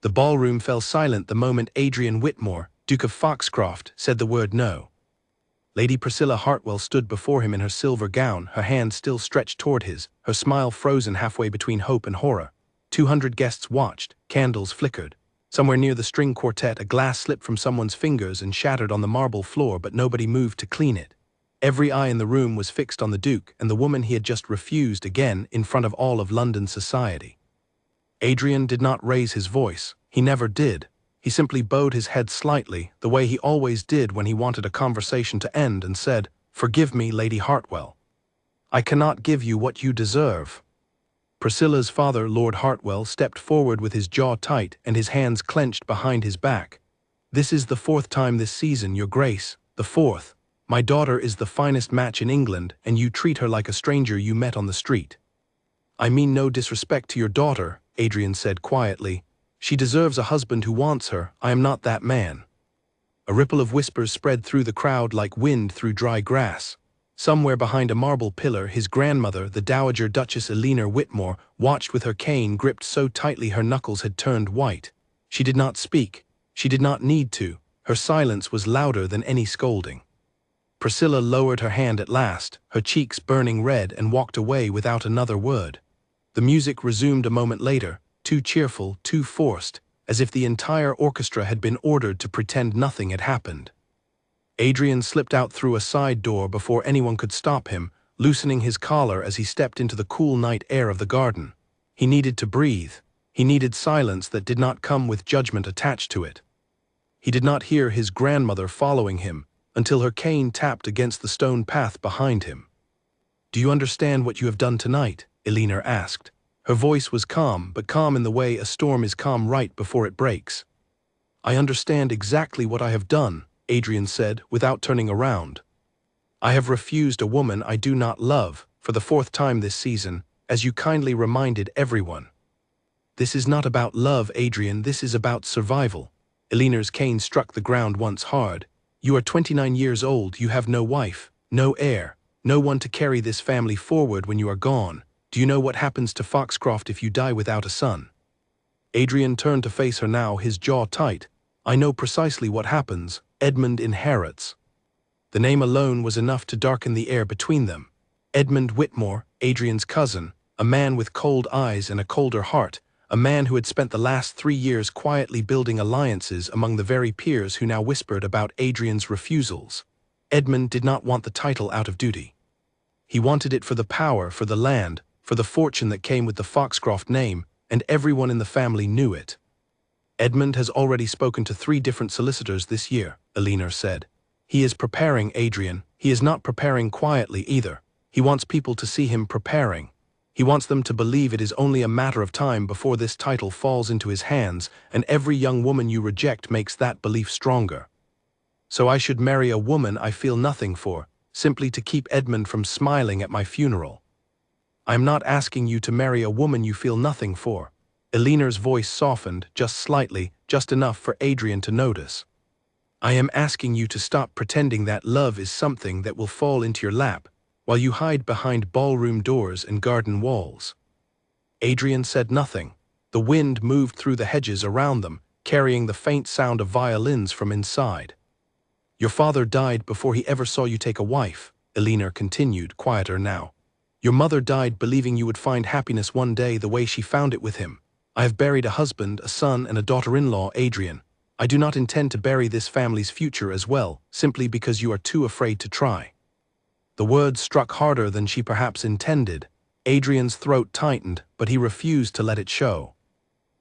The ballroom fell silent the moment Adrian Whitmore, Duke of Foxcroft, said the word no. Lady Priscilla Hartwell stood before him in her silver gown, her hand still stretched toward his, her smile frozen halfway between hope and horror. 200 guests watched, candles flickered. Somewhere near the string quartet, a glass slipped from someone's fingers and shattered on the marble floor, but nobody moved to clean it. Every eye in the room was fixed on the Duke and the woman he had just refused again in front of all of London society. Adrian did not raise his voice. He never did. He simply bowed his head slightly, the way he always did when he wanted a conversation to end, and said, "Forgive me, Lady Hartwell. I cannot give you what you deserve." Priscilla's father, Lord Hartwell, stepped forward with his jaw tight and his hands clenched behind his back. "This is the 4th time this season, Your Grace, the 4th. My daughter is the finest match in England, and you treat her like a stranger you met on the street." "I mean no disrespect to your daughter," Adrian said quietly. "She deserves a husband who wants her. I am not that man." A ripple of whispers spread through the crowd like wind through dry grass. Somewhere behind a marble pillar, his grandmother, the Dowager Duchess Eleanor Whitmore, watched with her cane gripped so tightly her knuckles had turned white. She did not speak. She did not need to. Her silence was louder than any scolding. Priscilla lowered her hand at last, her cheeks burning red, and walked away without another word. The music resumed a moment later, too cheerful, too forced, as if the entire orchestra had been ordered to pretend nothing had happened. Adrian slipped out through a side door before anyone could stop him, loosening his collar as he stepped into the cool night air of the garden. He needed to breathe. He needed silence that did not come with judgment attached to it. He did not hear his grandmother following him until her cane tapped against the stone path behind him. "Do you understand what you have done tonight?" Eleanor asked. Her voice was calm, but calm in the way a storm is calm right before it breaks. "I understand exactly what I have done," Adrian said, without turning around. "I have refused a woman I do not love, for the 4th time this season, as you kindly reminded everyone." "This is not about love, Adrian, this is about survival." Eleanor's cane struck the ground once hard. "You are 29 years old, you have no wife, no heir, no one to carry this family forward when you are gone. Do you know what happens to Foxcroft if you die without a son?" Adrian turned to face her now, his jaw tight. "I know precisely what happens. Edmund inherits." The name alone was enough to darken the air between them. Edmund Whitmore, Adrian's cousin, a man with cold eyes and a colder heart, a man who had spent the last 3 years quietly building alliances among the very peers who now whispered about Adrian's refusals. Edmund did not want the title out of duty. He wanted it for the power, for the land, for the fortune that came with the Foxcroft name, and everyone in the family knew it. "Edmund has already spoken to 3 different solicitors this year," Eleanor said. "He is preparing, Adrian. He is not preparing quietly either. He wants people to see him preparing. He wants them to believe it is only a matter of time before this title falls into his hands, and every young woman you reject makes that belief stronger. So I should marry a woman I feel nothing for, simply to keep Edmund from smiling at my funeral." "I am not asking you to marry a woman you feel nothing for." Eleanor's voice softened, just slightly, just enough for Adrian to notice. "I am asking you to stop pretending that love is something that will fall into your lap, while you hide behind ballroom doors and garden walls." Adrian said nothing. The wind moved through the hedges around them, carrying the faint sound of violins from inside. "Your father died before he ever saw you take a wife," Eleanor continued, quieter now. "Your mother died believing you would find happiness one day the way she found it with him. I have buried a husband, a son, and a daughter-in-law, Adrian. I do not intend to bury this family's future as well, simply because you are too afraid to try." The words struck harder than she perhaps intended. Adrian's throat tightened, but he refused to let it show.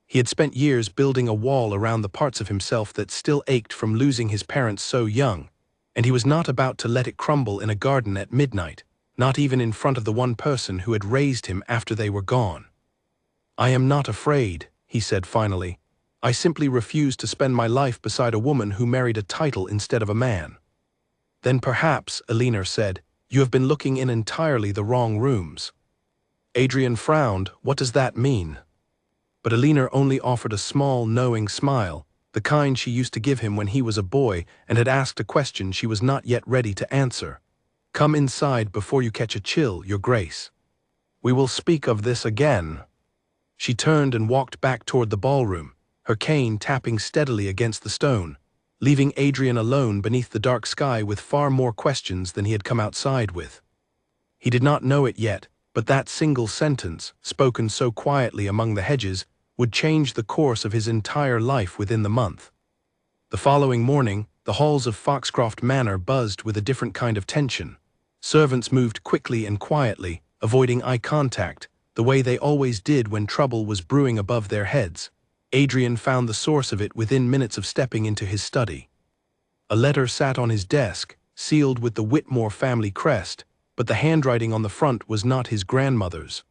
He had spent years building a wall around the parts of himself that still ached from losing his parents so young, and he was not about to let it crumble in a garden at midnight, not even in front of the one person who had raised him after they were gone. "I am not afraid," he said finally. "I simply refuse to spend my life beside a woman who married a title instead of a man." "Then perhaps," Eleanor said, "you have been looking in entirely the wrong rooms." Adrian frowned. What does that mean? But Eleanor only offered a small, knowing smile, the kind she used to give him when he was a boy and had asked a question she was not yet ready to answer. "Come inside before you catch a chill, Your Grace. We will speak of this again." She turned and walked back toward the ballroom. her cane tapping steadily against the stone, leaving Adrian alone beneath the dark sky with far more questions than he had come outside with. He did not know it yet, but that single sentence, spoken so quietly among the hedges, would change the course of his entire life within the month. The following morning, the halls of Foxcroft Manor buzzed with a different kind of tension. Servants moved quickly and quietly, avoiding eye contact, the way they always did when trouble was brewing above their heads. Adrian found the source of it within minutes of stepping into his study. A letter sat on his desk, sealed with the Whitmore family crest, but the handwriting on the front was not his grandmother's.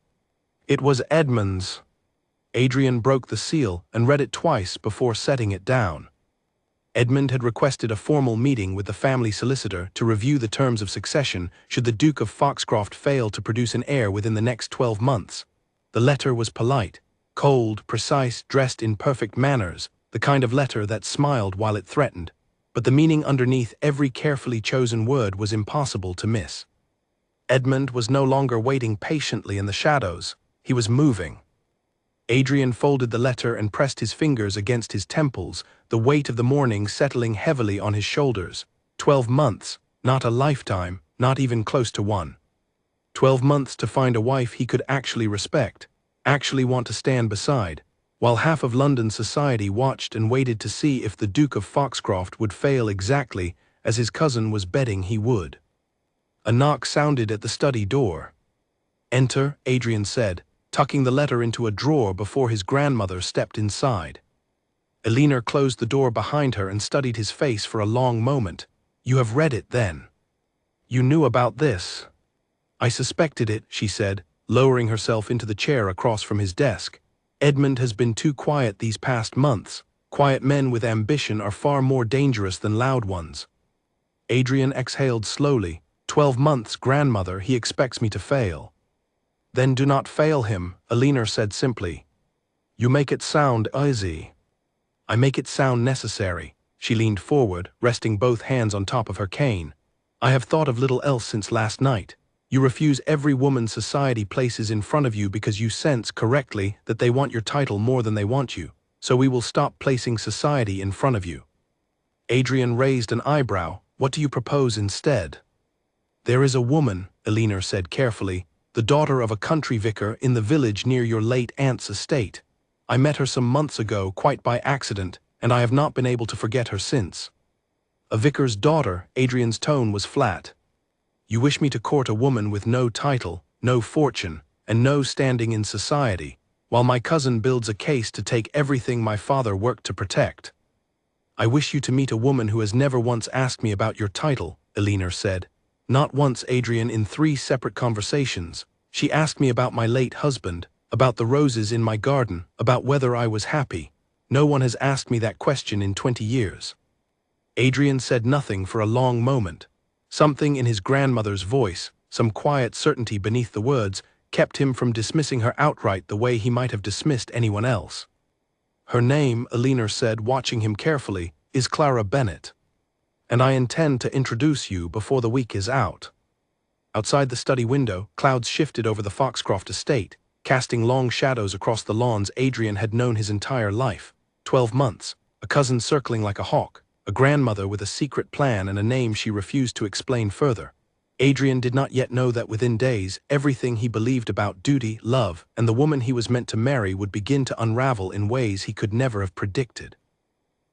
It was Edmund's. Adrian broke the seal and read it twice before setting it down. Edmund had requested a formal meeting with the family solicitor to review the terms of succession should the Duke of Foxcroft fail to produce an heir within the next 12 months. The letter was polite, cold, precise, dressed in perfect manners, the kind of letter that smiled while it threatened, but the meaning underneath every carefully chosen word was impossible to miss. Edmund was no longer waiting patiently in the shadows, he was moving. Adrian folded the letter and pressed his fingers against his temples, the weight of the morning settling heavily on his shoulders. 12 months, not a lifetime, not even close to one. 12 months to find a wife he could actually respect, actually want to stand beside, while half of London society watched and waited to see if the Duke of Foxcroft would fail exactly as his cousin was betting he would. A knock sounded at the study door. "Enter," Adrian said, tucking the letter into a drawer before his grandmother stepped inside. Elinor closed the door behind her and studied his face for a long moment. "You have read it, then? You knew about this?" "I suspected it," she said, lowering herself into the chair across from his desk. "Edmund has been too quiet these past months. Quiet men with ambition are far more dangerous than loud ones." Adrian exhaled slowly. 12 months, grandmother, he expects me to fail." "Then do not fail him," Elinor said simply. "You make it sound easy." "I make it sound necessary." She leaned forward, resting both hands on top of her cane. "I have thought of little else since last night. You refuse every woman society places in front of you because you sense correctly that they want your title more than they want you, so we will stop placing society in front of you." Adrian raised an eyebrow. "What do you propose instead?" "There is a woman," Elinor said carefully, "the daughter of a country vicar in the village near your late aunt's estate. I met her some months ago quite by accident, and I have not been able to forget her since." "A vicar's daughter," Adrian's tone was flat. "You wish me to court a woman with no title, no fortune, and no standing in society, while my cousin builds a case to take everything my father worked to protect." "I wish you to meet a woman who has never once asked me about your title," Elinor said. "Not once, Adrian, in 3 separate conversations. She asked me about my late husband, about the roses in my garden, about whether I was happy. No one has asked me that question in 20 years. Adrian said nothing for a long moment. Something in his grandmother's voice, some quiet certainty beneath the words, kept him from dismissing her outright the way he might have dismissed anyone else. "Her name," Elinor said, watching him carefully, "is Clara Bennet. And I intend to introduce you before the week is out." Outside the study window, clouds shifted over the Foxcroft estate, casting long shadows across the lawns Adrian had known his entire life. 12 months, a cousin circling like a hawk, a grandmother with a secret plan and a name she refused to explain further. Adrian did not yet know that within days, everything he believed about duty, love, and the woman he was meant to marry would begin to unravel in ways he could never have predicted.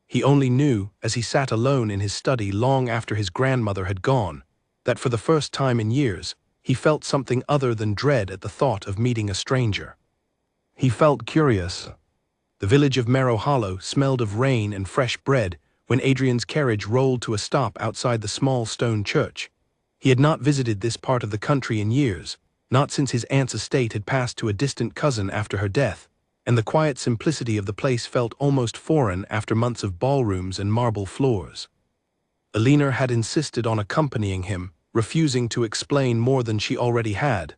He only knew, as he sat alone in his study long after his grandmother had gone, that for the first time in years, he felt something other than dread at the thought of meeting a stranger. He felt curious. The village of Marrow Hollow smelled of rain and fresh bread when Adrian's carriage rolled to a stop outside the small stone church. He had not visited this part of the country in years, not since his aunt's estate had passed to a distant cousin after her death, and the quiet simplicity of the place felt almost foreign after months of ballrooms and marble floors. Elinor had insisted on accompanying him, refusing to explain more than she already had.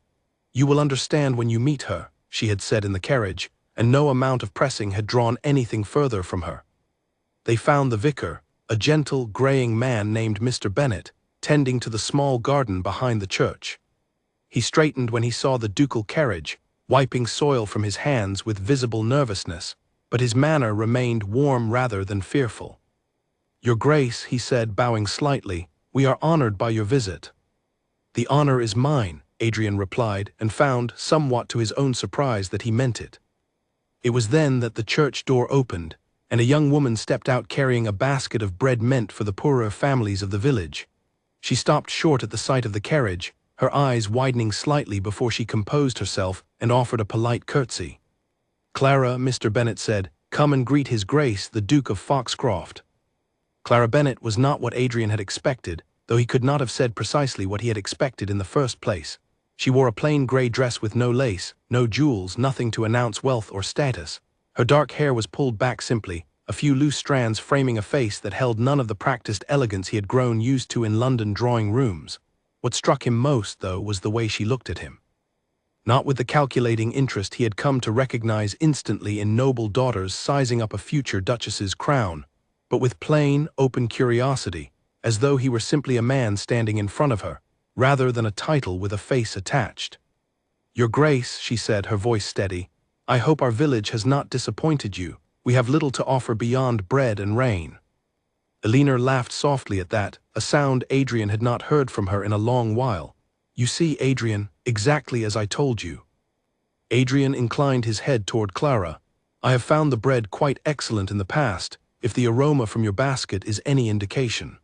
"You will understand when you meet her," she had said in the carriage, and no amount of pressing had drawn anything further from her. They found the vicar, a gentle, graying man named Mr. Bennet, tending to the small garden behind the church. He straightened when he saw the ducal carriage, wiping soil from his hands with visible nervousness. but his manner remained warm rather than fearful. "Your Grace," he said, bowing slightly, "we are honored by your visit." "The honor is mine," Adrian replied, and found, somewhat to his own surprise, that he meant it. It was then that the church door opened, and a young woman stepped out carrying a basket of bread meant for the poorer families of the village. She stopped short at the sight of the carriage, her eyes widening slightly before she composed herself and offered a polite curtsy. "Clara," Mr. Bennet said, "come and greet His Grace, the Duke of Foxcroft." Clara Bennet was not what Adrian had expected, though he could not have said precisely what he had expected in the first place. She wore a plain grey dress with no lace, no jewels, nothing to announce wealth or status. Her dark hair was pulled back simply, a few loose strands framing a face that held none of the practiced elegance he had grown used to in London drawing rooms. What struck him most, though, was the way she looked at him. Not with the calculating interest he had come to recognize instantly in noble daughters sizing up a future duchess's crown, but with plain, open curiosity, as though he were simply a man standing in front of her, rather than a title with a face attached. "Your Grace," she said, her voice steady, "I hope our village has not disappointed you. We have little to offer beyond bread and rain." Elinor laughed softly at that, a sound Adrian had not heard from her in a long while. "You see, Adrian, exactly as I told you." Adrian inclined his head toward Clara. "I have found the bread quite excellent in the past, if the aroma from your basket is any indication."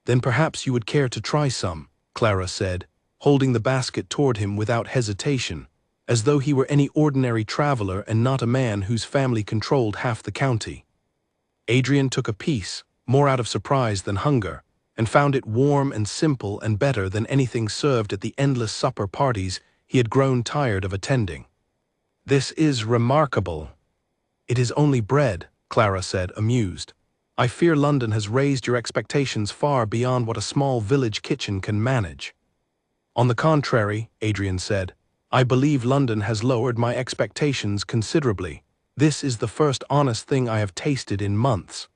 "Then perhaps you would care to try some," Clara said, holding the basket toward him without hesitation, as though he were any ordinary traveler and not a man whose family controlled half the county. Adrian took a piece, more out of surprise than hunger, and found it warm and simple and better than anything served at the endless supper parties he had grown tired of attending. "This is remarkable." "It is only bread," Clara said, amused. "I fear London has raised your expectations far beyond what a small village kitchen can manage." "On the contrary," Adrian said, "I believe London has lowered my expectations considerably. This is the first honest thing I have tasted in months."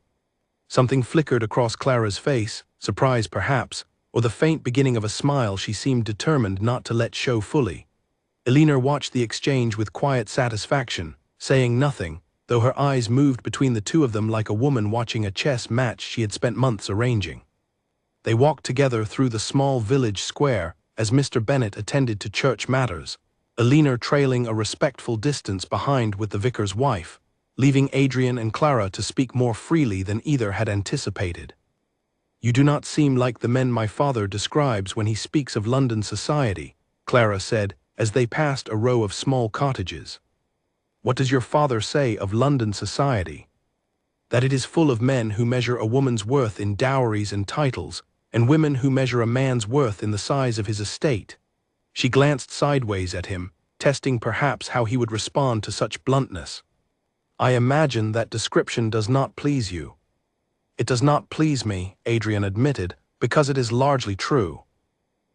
Something flickered across Clara's face, surprise perhaps, or the faint beginning of a smile she seemed determined not to let show fully. Elinor watched the exchange with quiet satisfaction, saying nothing, though her eyes moved between the two of them like a woman watching a chess match she had spent months arranging. They walked together through the small village square as Mr. Bennet attended to church matters, Elinor trailing a respectful distance behind with the vicar's wife, leaving Adrian and Clara to speak more freely than either had anticipated. "You do not seem like the men my father describes when he speaks of London society," Clara said, as they passed a row of small cottages. "What does your father say of London society?" "That it is full of men who measure a woman's worth in dowries and titles, and women who measure a man's worth in the size of his estate." She glanced sideways at him, testing perhaps how he would respond to such bluntness. "I imagine that description does not please you." "It does not please me," Adrian admitted, "because it is largely true."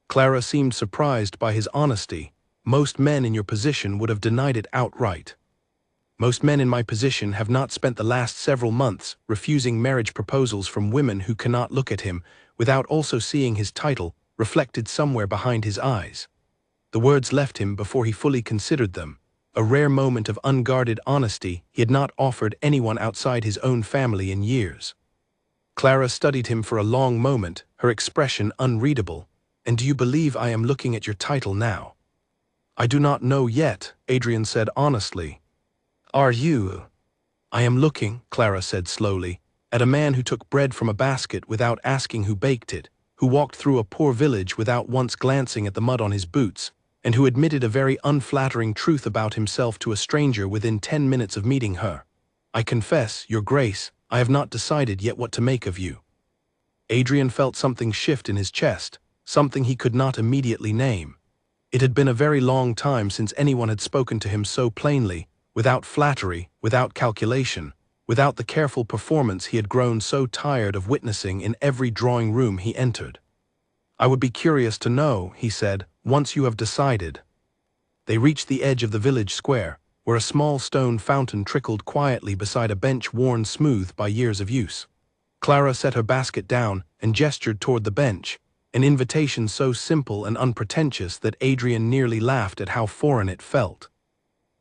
Clara seemed surprised by his honesty. "Most men in your position would have denied it outright." "Most men in my position have not spent the last several months refusing marriage proposals from women who cannot look at him without also seeing his title reflected somewhere behind his eyes." The words left him before he fully considered them, a rare moment of unguarded honesty he had not offered anyone outside his own family in years. Clara studied him for a long moment, her expression unreadable. "And do you believe I am looking at your title now?" "I do not know yet," Adrian said honestly. "Are you?" "I am looking," Clara said slowly, "at a man who took bread from a basket without asking who baked it, who walked through a poor village without once glancing at the mud on his boots, and who admitted a very unflattering truth about himself to a stranger within 10 minutes of meeting her. I confess, Your Grace, I have not decided yet what to make of you." Adrian felt something shift in his chest, something he could not immediately name. It had been a very long time since anyone had spoken to him so plainly, without flattery, without calculation, without the careful performance he had grown so tired of witnessing in every drawing room he entered. "I would be curious to know," he said, "once you have decided." They reached the edge of the village square, where a small stone fountain trickled quietly beside a bench worn smooth by years of use. Clara set her basket down and gestured toward the bench, an invitation so simple and unpretentious that Adrian nearly laughed at how foreign it felt.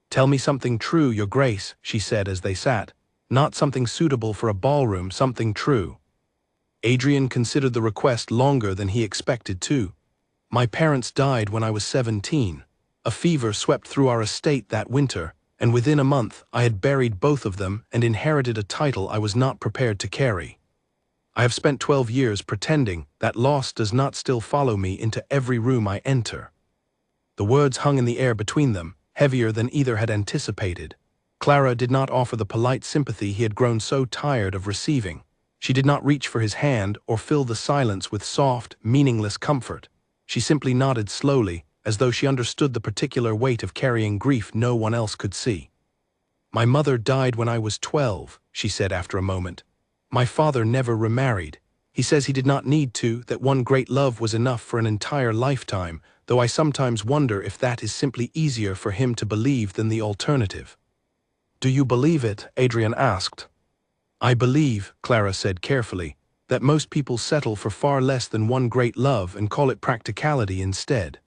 "Tell me something true, your grace," she said as they sat. "Not something suitable for a ballroom, something true." Adrian considered the request longer than he expected to. "My parents died when I was 17. A fever swept through our estate that winter, and within a month I had buried both of them and inherited a title I was not prepared to carry. I have spent 12 years pretending that loss does not still follow me into every room I enter." The words hung in the air between them, heavier than either had anticipated. Clara did not offer the polite sympathy he had grown so tired of receiving. She did not reach for his hand or fill the silence with soft, meaningless comfort. She simply nodded slowly, as though she understood the particular weight of carrying grief no one else could see. "My mother died when I was 12, she said after a moment. "My father never remarried. He says he did not need to, that one great love was enough for an entire lifetime, though I sometimes wonder if that is simply easier for him to believe than the alternative." "Do you believe it?" Adrian asked. "I believe," Clara said carefully, "that most people settle for far less than one great love and call it practicality instead."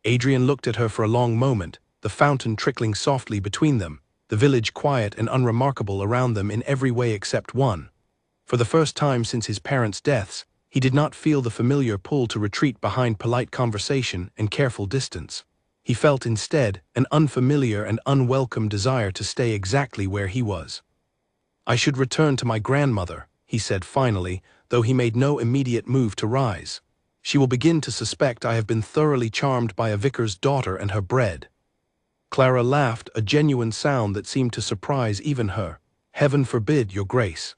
Adrian looked at her for a long moment, the fountain trickling softly between them, the village quiet and unremarkable around them in every way except one. For the first time since his parents' deaths, he did not feel the familiar pull to retreat behind polite conversation and careful distance. He felt instead an unfamiliar and unwelcome desire to stay exactly where he was. "I should return to my grandmother," he said finally, though he made no immediate move to rise. "She will begin to suspect I have been thoroughly charmed by a vicar's daughter and her bread." Clara laughed, a genuine sound that seemed to surprise even her. "Heaven forbid, your grace.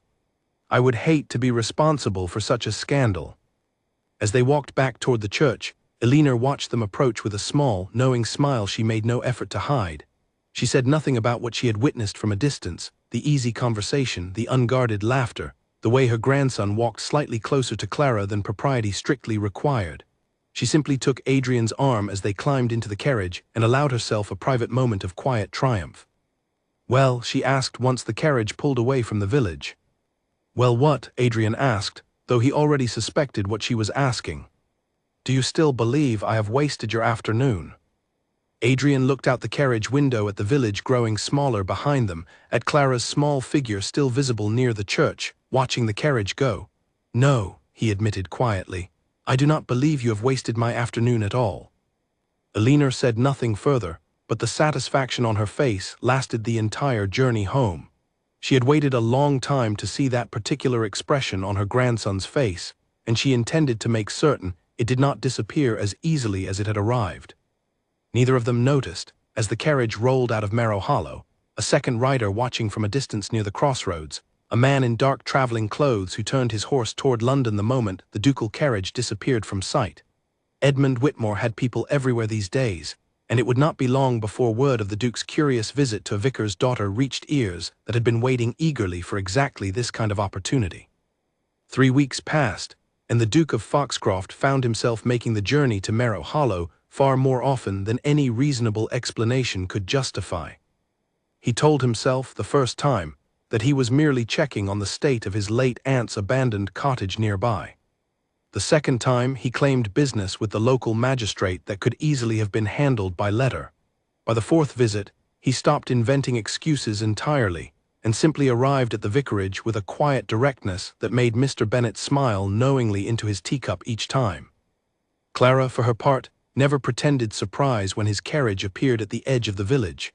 I would hate to be responsible for such a scandal." As they walked back toward the church, Elinor watched them approach with a small, knowing smile she made no effort to hide. She said nothing about what she had witnessed from a distance, the easy conversation, the unguarded laughter, the way her grandson walked slightly closer to Clara than propriety strictly required. She simply took Adrian's arm as they climbed into the carriage and allowed herself a private moment of quiet triumph. "Well?" she asked once the carriage pulled away from the village. "Well, what?" Adrian asked, though he already suspected what she was asking. "Do you still believe I have wasted your afternoon?" Adrian looked out the carriage window at the village growing smaller behind them, at Clara's small figure still visible near the church, watching the carriage go. "No," he admitted quietly. "I do not believe you have wasted my afternoon at all." Elinor said nothing further, but the satisfaction on her face lasted the entire journey home. She had waited a long time to see that particular expression on her grandson's face, and she intended to make certain it did not disappear as easily as it had arrived. Neither of them noticed, as the carriage rolled out of Marrow Hollow, a second rider watching from a distance near the crossroads, a man in dark traveling clothes who turned his horse toward London the moment the ducal carriage disappeared from sight. Edmund Whitmore had people everywhere these days, and it would not be long before word of the Duke's curious visit to a vicar's daughter reached ears that had been waiting eagerly for exactly this kind of opportunity. 3 weeks passed, and the Duke of Foxcroft found himself making the journey to Marrow Hollow far more often than any reasonable explanation could justify. He told himself, the first time, that he was merely checking on the state of his late aunt's abandoned cottage nearby. The second time, he claimed business with the local magistrate that could easily have been handled by letter. By the fourth visit, he stopped inventing excuses entirely, and simply arrived at the vicarage with a quiet directness that made Mr. Bennet smile knowingly into his teacup each time. Clara, for her part, never pretended surprise when his carriage appeared at the edge of the village.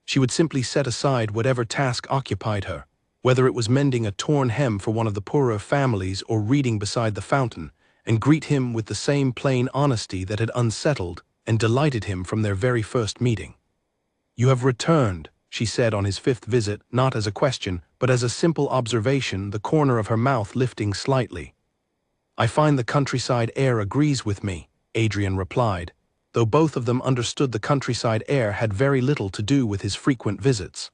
She would simply set aside whatever task occupied her, whether it was mending a torn hem for one of the poorer families or reading beside the fountain, and greet him with the same plain honesty that had unsettled and delighted him from their very first meeting. "You have returned," she said on his fifth visit, not as a question, but as a simple observation, the corner of her mouth lifting slightly. "I find the countryside air agrees with me," Adrian replied, though both of them understood the countryside air had very little to do with his frequent visits.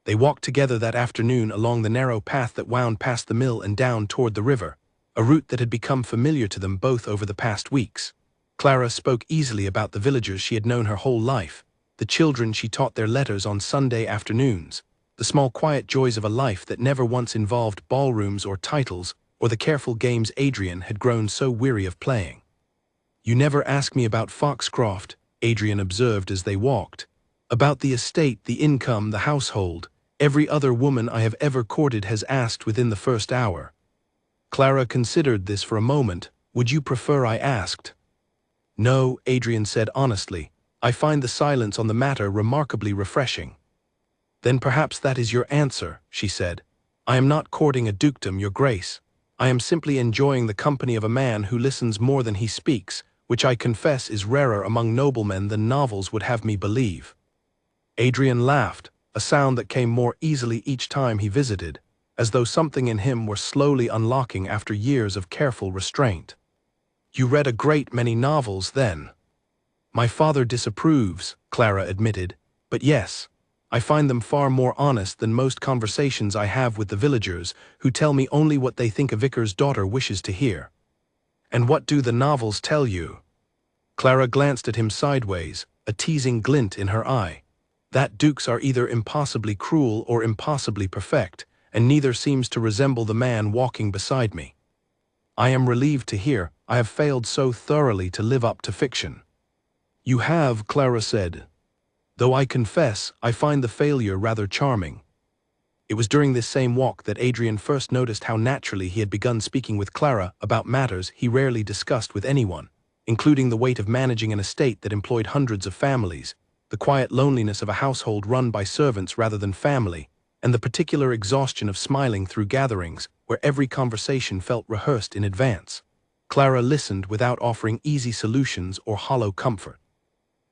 They walked together that afternoon along the narrow path that wound past the mill and down toward the river, a route that had become familiar to them both over the past weeks. Clara spoke easily about the villagers she had known her whole life, the children she taught their letters on Sunday afternoons, the small quiet joys of a life that never once involved ballrooms or titles or the careful games Adrian had grown so weary of playing. "You never ask me about Foxcroft," Adrian observed as they walked. About the estate, the income, the household. Every other woman I have ever courted has asked within the first hour. Clara considered this for a moment. Would you prefer I asked? No, Adrian said honestly. I find the silence on the matter remarkably refreshing. Then perhaps that is your answer, she said. I am not courting a dukedom, your grace. I am simply enjoying the company of a man who listens more than he speaks, which I confess is rarer among noblemen than novels would have me believe. Adrian laughed, a sound that came more easily each time he visited, as though something in him were slowly unlocking after years of careful restraint. You read a great many novels, then? My father disapproves, Clara admitted, but yes, I find them far more honest than most conversations I have with the villagers, who tell me only what they think a vicar's daughter wishes to hear. And what do the novels tell you? Clara glanced at him sideways, a teasing glint in her eye. That dukes are either impossibly cruel or impossibly perfect, and neither seems to resemble the man walking beside me. I am relieved to hear I have failed so thoroughly to live up to fiction. You have, Clara said. Though I confess, I find the failure rather charming. It was during this same walk that Adrian first noticed how naturally he had begun speaking with Clara about matters he rarely discussed with anyone, including the weight of managing an estate that employed hundreds of families, the quiet loneliness of a household run by servants rather than family, and the particular exhaustion of smiling through gatherings where every conversation felt rehearsed in advance. Clara listened without offering easy solutions or hollow comfort.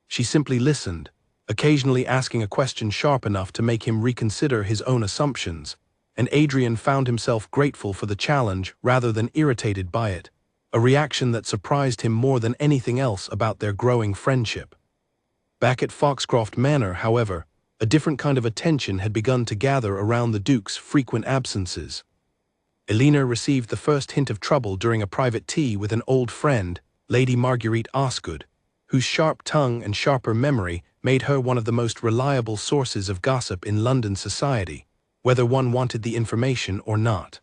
She simply listened, occasionally asking a question sharp enough to make him reconsider his own assumptions, and Adrian found himself grateful for the challenge rather than irritated by it, a reaction that surprised him more than anything else about their growing friendship. Back at Foxcroft Manor, however, a different kind of attention had begun to gather around the Duke's frequent absences. Elena received the first hint of trouble during a private tea with an old friend, Lady Marguerite Osgood, whose sharp tongue and sharper memory made her one of the most reliable sources of gossip in London society, whether one wanted the information or not.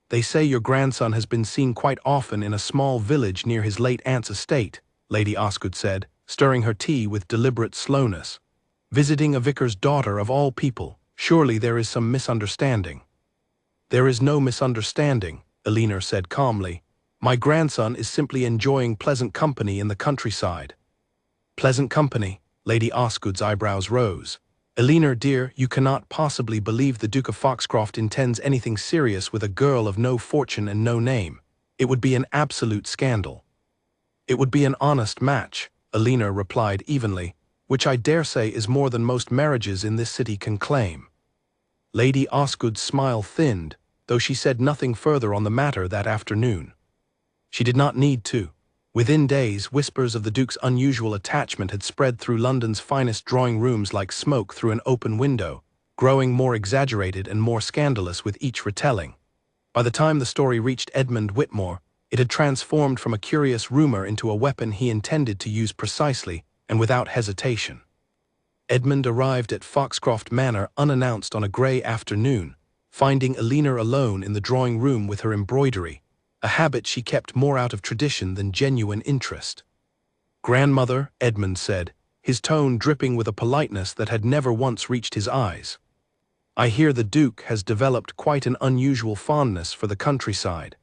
They say your grandson has been seen quite often in a small village near his late aunt's estate, Lady Osgood said, stirring her tea with deliberate slowness. Visiting a vicar's daughter of all people, surely there is some misunderstanding. There is no misunderstanding, Elena said calmly. My grandson is simply enjoying pleasant company in the countryside. Pleasant company? Lady Osgood's eyebrows rose. Elena, dear, you cannot possibly believe the Duke of Foxcroft intends anything serious with a girl of no fortune and no name. It would be an absolute scandal. It would be an honest match, Elena replied evenly, which I dare say is more than most marriages in this city can claim. Lady Osgood's smile thinned, though she said nothing further on the matter that afternoon. She did not need to. Within days, whispers of the Duke's unusual attachment had spread through London's finest drawing rooms like smoke through an open window, growing more exaggerated and more scandalous with each retelling. By the time the story reached Edmund Whitmore, it had transformed from a curious rumor into a weapon he intended to use precisely and without hesitation. Edmund arrived at Foxcroft Manor unannounced on a grey afternoon, finding Elena alone in the drawing room with her embroidery, a habit she kept more out of tradition than genuine interest. Grandmother, Edmund said, his tone dripping with a politeness that had never once reached his eyes. I hear the Duke has developed quite an unusual fondness for the countryside.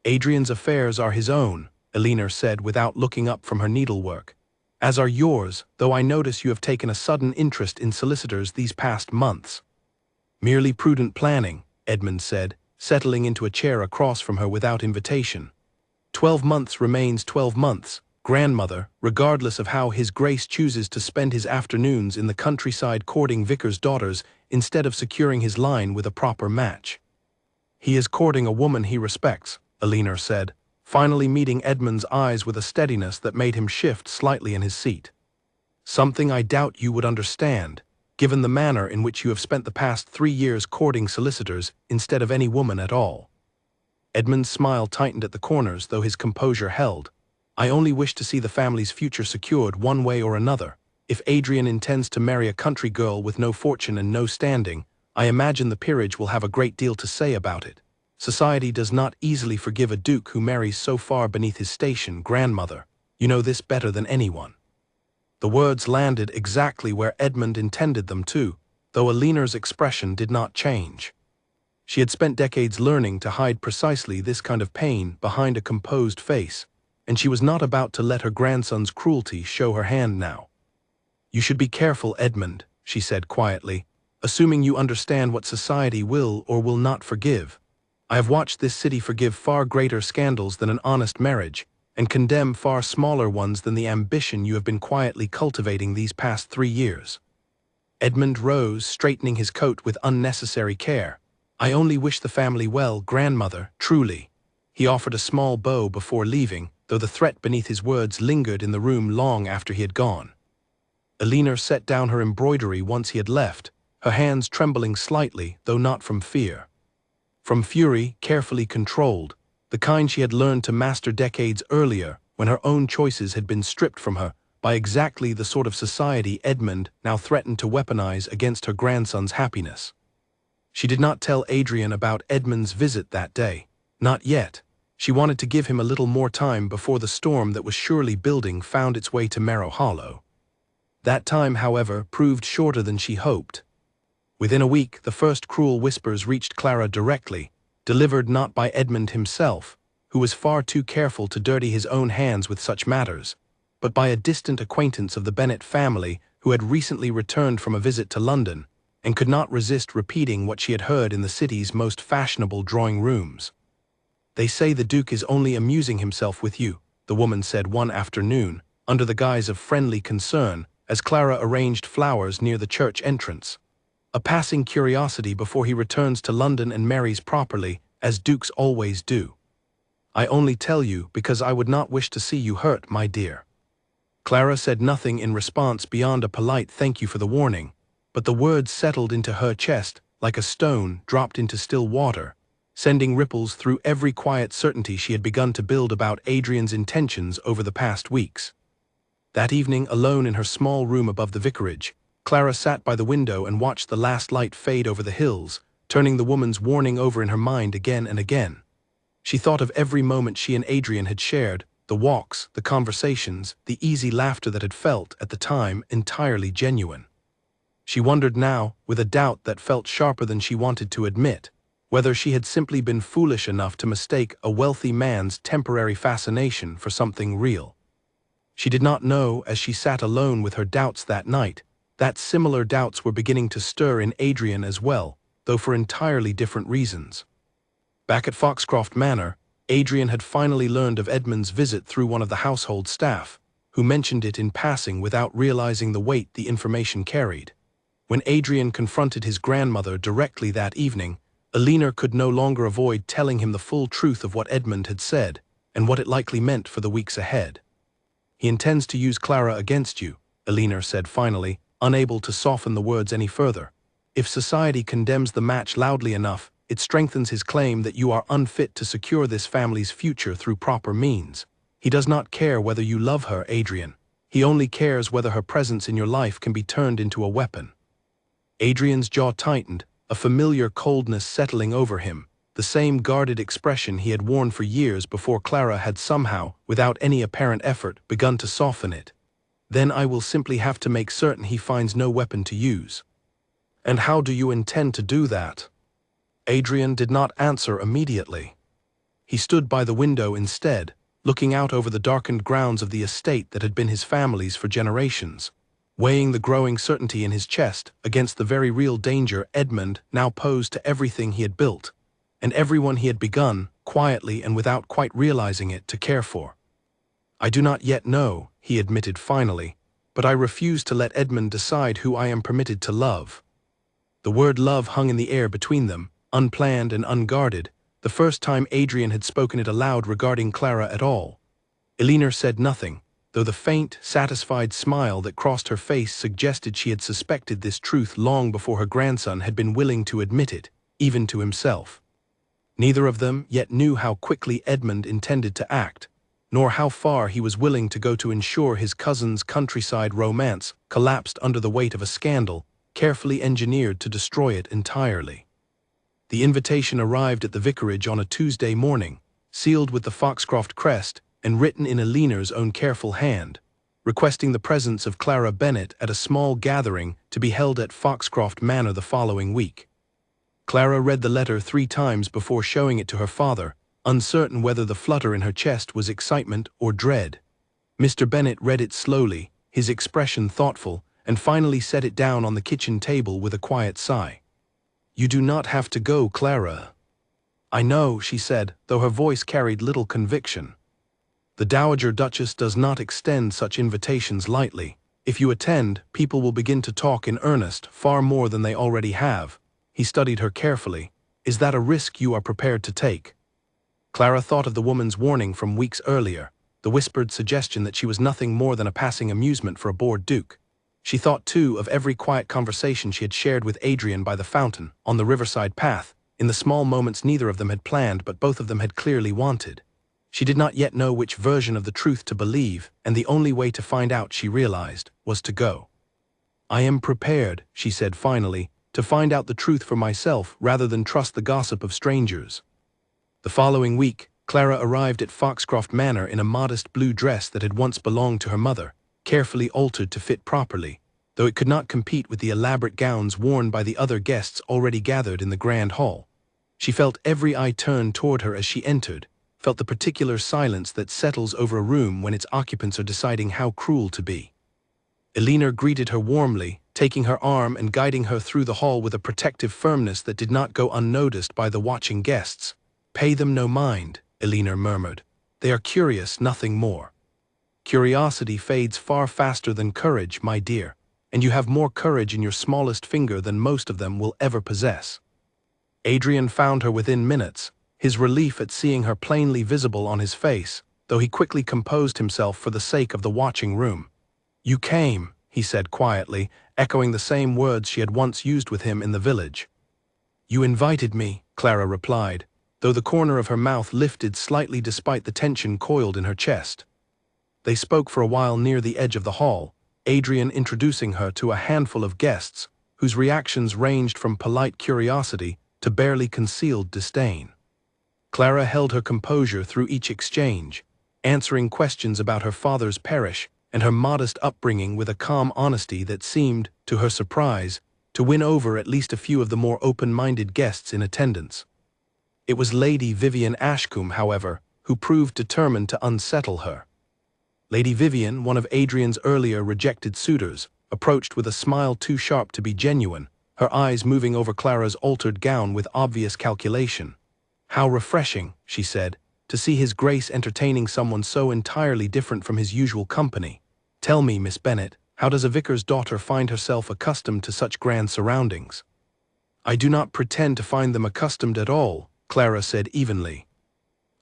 Adrian's affairs are his own, Elena said without looking up from her needlework. As are yours, though I notice you have taken a sudden interest in solicitors these past months. Merely prudent planning, Edmund said, settling into a chair across from her without invitation. 12 months remains 12 months, grandmother, regardless of how His Grace chooses to spend his afternoons in the countryside courting vicars' daughters instead of securing his line with a proper match. He is courting a woman he respects, Elena said, finally meeting Edmund's eyes with a steadiness that made him shift slightly in his seat. Something I doubt you would understand, given the manner in which you have spent the past 3 years courting solicitors instead of any woman at all. Edmund's smile tightened at the corners, though his composure held. I only wish to see the family's future secured one way or another. If Adrian intends to marry a country girl with no fortune and no standing, I imagine the peerage will have a great deal to say about it. Society does not easily forgive a duke who marries so far beneath his station, grandmother. You know this better than anyone. The words landed exactly where Edmund intended them to, though Alina's expression did not change. She had spent decades learning to hide precisely this kind of pain behind a composed face, and she was not about to let her grandson's cruelty show her hand now. "You should be careful, Edmund," she said quietly, "assuming you understand what society will or will not forgive. I have watched this city forgive far greater scandals than an honest marriage, and condemn far smaller ones than the ambition you have been quietly cultivating these past 3 years." Edmund rose, straightening his coat with unnecessary care. "I only wish the family well, grandmother, truly." He offered a small bow before leaving, though the threat beneath his words lingered in the room long after he had gone. Alina set down her embroidery once he had left, her hands trembling slightly, though not from fear. From fury, carefully controlled, the kind she had learned to master decades earlier when her own choices had been stripped from her by exactly the sort of society Edmund now threatened to weaponize against her grandson's happiness. She did not tell Adrian about Edmund's visit that day. Not yet. She wanted to give him a little more time before the storm that was surely building found its way to Marrow Hollow. That time, however, proved shorter than she hoped. Within a week, the first cruel whispers reached Clara directly, delivered not by Edmund himself, who was far too careful to dirty his own hands with such matters, but by a distant acquaintance of the Bennet family who had recently returned from a visit to London, and could not resist repeating what she had heard in the city's most fashionable drawing rooms. "They say the Duke is only amusing himself with you," the woman said one afternoon, under the guise of friendly concern, as Clara arranged flowers near the church entrance. "A passing curiosity before he returns to London and marries properly, as dukes always do. I only tell you because I would not wish to see you hurt, my dear." Clara said nothing in response beyond a polite thank you for the warning, but the words settled into her chest like a stone dropped into still water, sending ripples through every quiet certainty she had begun to build about Adrian's intentions over the past weeks. That evening, alone in her small room above the vicarage, Clara sat by the window and watched the last light fade over the hills, turning the woman's warning over in her mind again and again. She thought of every moment she and Adrian had shared, the walks, the conversations, the easy laughter that had felt, at the time, entirely genuine. She wondered now, with a doubt that felt sharper than she wanted to admit, whether she had simply been foolish enough to mistake a wealthy man's temporary fascination for something real. She did not know, as she sat alone with her doubts that night, that similar doubts were beginning to stir in Adrian as well, though for entirely different reasons. Back at Foxcroft Manor, Adrian had finally learned of Edmund's visit through one of the household staff, who mentioned it in passing without realizing the weight the information carried. When Adrian confronted his grandmother directly that evening, Alina could no longer avoid telling him the full truth of what Edmund had said, and what it likely meant for the weeks ahead. "He intends to use Clara against you," Alina said finally, unable to soften the words any further. "If society condemns the match loudly enough, it strengthens his claim that you are unfit to secure this family's future through proper means. He does not care whether you love her, Adrian. He only cares whether her presence in your life can be turned into a weapon." Adrian's jaw tightened, a familiar coldness settling over him, the same guarded expression he had worn for years before Clara had somehow, without any apparent effort, begun to soften it. "Then I will simply have to make certain he finds no weapon to use." "And how do you intend to do that?" Adrian did not answer immediately. He stood by the window instead, looking out over the darkened grounds of the estate that had been his family's for generations, weighing the growing certainty in his chest against the very real danger Edmund now posed to everything he had built, and everyone he had begun, quietly and without quite realizing it, to care for. "I do not yet know," he admitted finally, "but I refuse to let Edmund decide who I am permitted to love." The word love hung in the air between them, unplanned and unguarded, the first time Adrian had spoken it aloud regarding Clara at all. Alina said nothing, though the faint, satisfied smile that crossed her face suggested she had suspected this truth long before her grandson had been willing to admit it, even to himself. Neither of them yet knew how quickly Edmund intended to act, nor how far he was willing to go to ensure his cousin's countryside romance collapsed under the weight of a scandal carefully engineered to destroy it entirely. The invitation arrived at the vicarage on a Tuesday morning, sealed with the Foxcroft crest and written in Alina's own careful hand. requesting the presence of Clara Bennet at a small gathering to be held at Foxcroft Manor the following week. Clara read the letter 3 times before showing it to her father, uncertain whether the flutter in her chest was excitement or dread. Mr. Bennet read it slowly, his expression thoughtful, and finally set it down on the kitchen table with a quiet sigh. "You do not have to go, Clara." "I know," she said, though her voice carried little conviction. "The Dowager Duchess does not extend such invitations lightly. If you attend, people will begin to talk in earnest, far more than they already have." He studied her carefully. "Is that a risk you are prepared to take?" Clara thought of the woman's warning from weeks earlier, the whispered suggestion that she was nothing more than a passing amusement for a bored duke. She thought, too, of every quiet conversation she had shared with Adrian by the fountain, on the riverside path, in the small moments neither of them had planned but both of them had clearly wanted. She did not yet know which version of the truth to believe, and the only way to find out, she realized, was to go. "I am prepared," she said finally, "to find out the truth for myself rather than trust the gossip of strangers." The following week, Clara arrived at Foxcroft Manor in a modest blue dress that had once belonged to her mother, carefully altered to fit properly, though it could not compete with the elaborate gowns worn by the other guests already gathered in the grand hall. She felt every eye turned toward her as she entered, felt the particular silence that settles over a room when its occupants are deciding how cruel to be. Elinor greeted her warmly, taking her arm and guiding her through the hall with a protective firmness that did not go unnoticed by the watching guests. "Pay them no mind," Elinor murmured. "They are curious, nothing more." "Curiosity fades far faster than courage, my dear, and you have more courage in your smallest finger than most of them will ever possess." Adrian found her within minutes, his relief at seeing her plainly visible on his face, though he quickly composed himself for the sake of the watching room. "You came," he said quietly, echoing the same words she had once used with him in the village. "You invited me," Clara replied, though the corner of her mouth lifted slightly despite the tension coiled in her chest. They spoke for a while near the edge of the hall, Adrian introducing her to a handful of guests, whose reactions ranged from polite curiosity to barely concealed disdain. Clara held her composure through each exchange, answering questions about her father's parish and her modest upbringing with a calm honesty that seemed, to her surprise, to win over at least a few of the more open-minded guests in attendance. It was Lady Vivian Ashcombe, however, who proved determined to unsettle her. Lady Vivian, one of Adrian's earlier rejected suitors, approached with a smile too sharp to be genuine, her eyes moving over Clara's altered gown with obvious calculation. "How refreshing," she said, "to see His Grace entertaining someone so entirely different from his usual company. Tell me, Miss Bennet, how does a vicar's daughter find herself accustomed to such grand surroundings?" "I do not pretend to find them accustomed at all," Clara said evenly.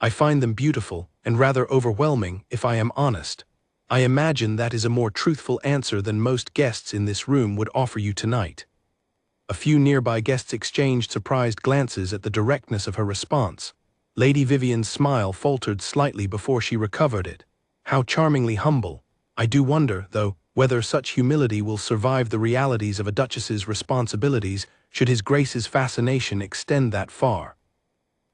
"I find them beautiful, and rather overwhelming, if I am honest. I imagine that is a more truthful answer than most guests in this room would offer you tonight." A few nearby guests exchanged surprised glances at the directness of her response. Lady Vivian's smile faltered slightly before she recovered it. "How charmingly humble. I do wonder, though, whether such humility will survive the realities of a duchess's responsibilities should His Grace's fascination extend that far."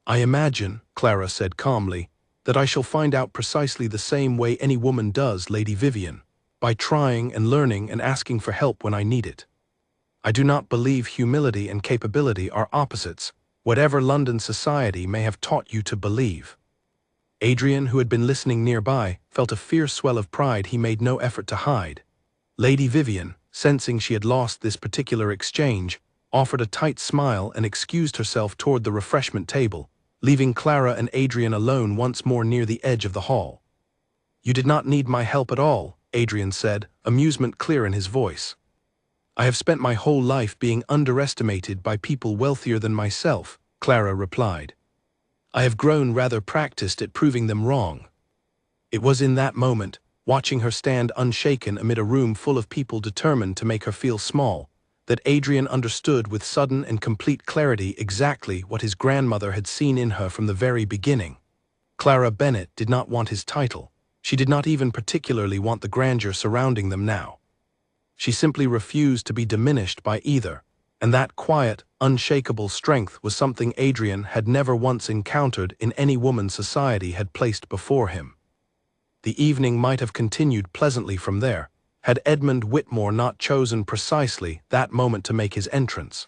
"I imagine," Clara said calmly, "that I shall find out precisely the same way any woman does, Lady Vivian, by trying and learning and asking for help when I need it. I do not believe humility and capability are opposites, whatever London society may have taught you to believe." Adrian, who had been listening nearby, felt a fierce swell of pride he made no effort to hide. Lady Vivian, sensing she had lost this particular exchange, offered a tight smile and excused herself toward the refreshment table, leaving Clara and Adrian alone once more near the edge of the hall. "You did not need my help at all," Adrian said, amusement clear in his voice. "I have spent my whole life being underestimated by people wealthier than myself," Clara replied. "I have grown rather practiced at proving them wrong." It was in that moment, watching her stand unshaken amid a room full of people determined to make her feel small, that Adrian understood with sudden and complete clarity exactly what his grandmother had seen in her from the very beginning. Clara Bennet did not want his title. She did not even particularly want the grandeur surrounding them now. She simply refused to be diminished by either, and that quiet, unshakable strength was something Adrian had never once encountered in any woman society had placed before him. The evening might have continued pleasantly from there, had Edmund Whitmore not chosen precisely that moment to make his entrance.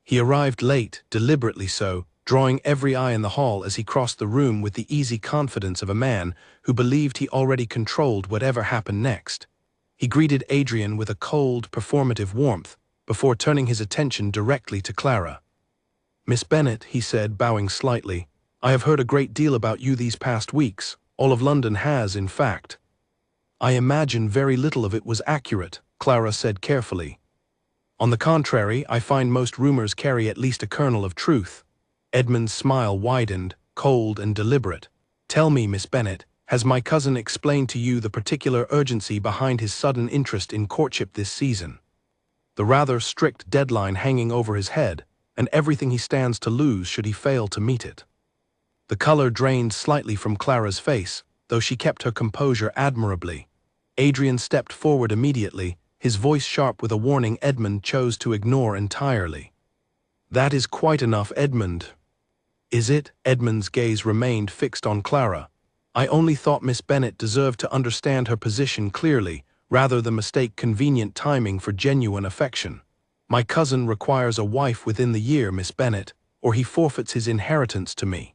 He arrived late, deliberately so, drawing every eye in the hall as he crossed the room with the easy confidence of a man who believed he already controlled whatever happened next. He greeted Adrian with a cold, performative warmth, before turning his attention directly to Clara. "Miss Bennet," he said, bowing slightly, "I have heard a great deal about you these past weeks. All of London has, in fact." "I imagine very little of it was accurate," Clara said carefully. "On the contrary, I find most rumors carry at least a kernel of truth." Edmund's smile widened, cold and deliberate. "Tell me, Miss Bennet, has my cousin explained to you the particular urgency behind his sudden interest in courtship this season? The rather strict deadline hanging over his head, and everything he stands to lose should he fail to meet it." The color drained slightly from Clara's face, though she kept her composure admirably. Adrian stepped forward immediately, his voice sharp with a warning Edmund chose to ignore entirely. "That is quite enough, Edmund." "Is it?" Edmund's gaze remained fixed on Clara. "I only thought Miss Bennet deserved to understand her position clearly, rather than mistake convenient timing for genuine affection. My cousin requires a wife within the year, Miss Bennet, or he forfeits his inheritance to me.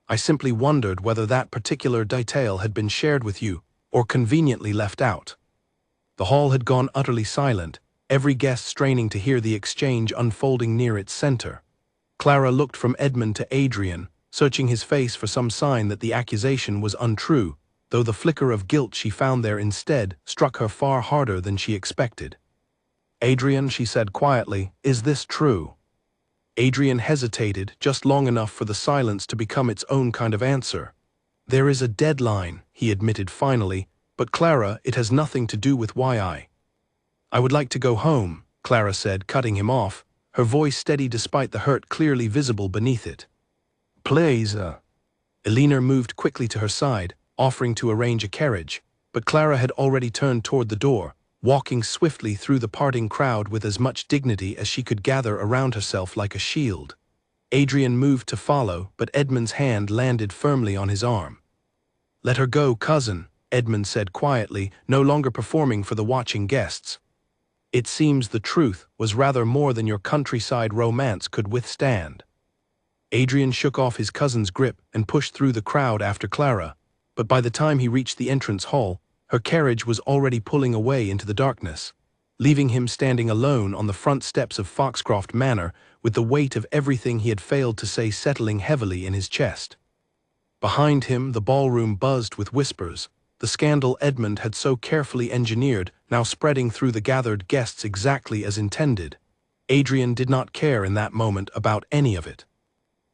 I simply wondered whether that particular detail had been shared with you, or conveniently left out." The hall had gone utterly silent, every guest straining to hear the exchange unfolding near its center. Clara looked from Edmund to Adrian, searching his face for some sign that the accusation was untrue, though the flicker of guilt she found there instead struck her far harder than she expected. "Adrian," she said quietly, "is this true?" Adrian hesitated just long enough for the silence to become its own kind of answer. "There is a deadline," he admitted finally, "but Clara, it has nothing to do with why I would like to go home," Clara said, cutting him off, her voice steady despite the hurt clearly visible beneath it. "Please, Elena moved quickly to her side, offering to arrange a carriage, but Clara had already turned toward the door, walking swiftly through the parting crowd with as much dignity as she could gather around herself like a shield. Adrian moved to follow, but Edmund's hand landed firmly on his arm. "Let her go, cousin," Edmund said quietly, no longer performing for the watching guests. "It seems the truth was rather more than your countryside romance could withstand." Adrian shook off his cousin's grip and pushed through the crowd after Clara, but by the time he reached the entrance hall, her carriage was already pulling away into the darkness, leaving him standing alone on the front steps of Foxcroft Manor with the weight of everything he had failed to say settling heavily in his chest. Behind him, the ballroom buzzed with whispers, the scandal Edmund had so carefully engineered now spreading through the gathered guests exactly as intended. Adrian did not care in that moment about any of it.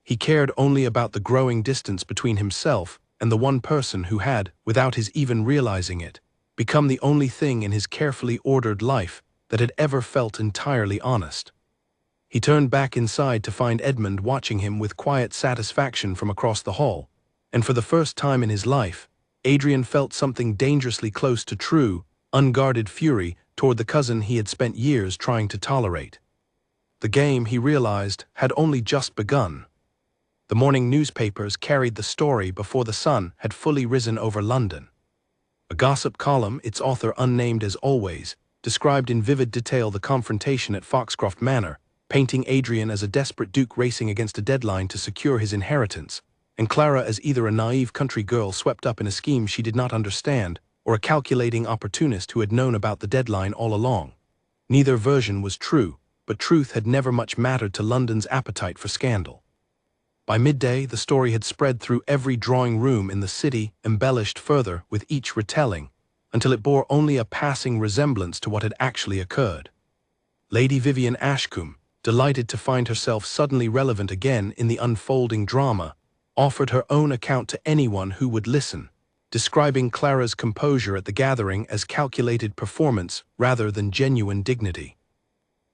He cared only about the growing distance between himself and the one person who had, without his even realizing it, become the only thing in his carefully ordered life that had ever felt entirely honest. He turned back inside to find Edmund watching him with quiet satisfaction from across the hall, and for the first time in his life, Adrian felt something dangerously close to true, unguarded fury toward the cousin he had spent years trying to tolerate. The game, he realized, had only just begun. The morning newspapers carried the story before the sun had fully risen over London. A gossip column, its author unnamed as always, described in vivid detail the confrontation at Foxcroft Manor, painting Adrian as a desperate duke racing against a deadline to secure his inheritance, and Clara as either a naive country girl swept up in a scheme she did not understand, or a calculating opportunist who had known about the deadline all along. Neither version was true, but truth had never much mattered to London's appetite for scandal. By midday, the story had spread through every drawing room in the city, embellished further with each retelling, until it bore only a passing resemblance to what had actually occurred. Lady Vivian Ashcombe, delighted to find herself suddenly relevant again in the unfolding drama, offered her own account to anyone who would listen, describing Clara's composure at the gathering as calculated performance rather than genuine dignity.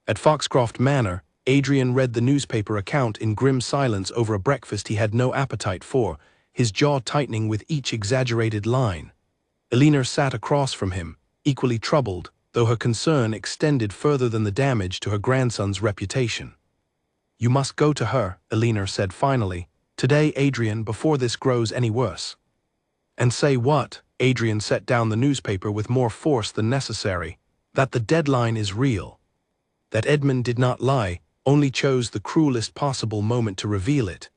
At Foxcroft Manor, Adrian read the newspaper account in grim silence over a breakfast he had no appetite for, his jaw tightening with each exaggerated line. Elena sat across from him, equally troubled, though her concern extended further than the damage to her grandson's reputation. "You must go to her," Elena said finally, "today, Adrian, before this grows any worse." "And say what?" Adrian set down the newspaper with more force than necessary. That the deadline is real. That Edmund did not lie, only chose the cruelest possible moment to reveal it.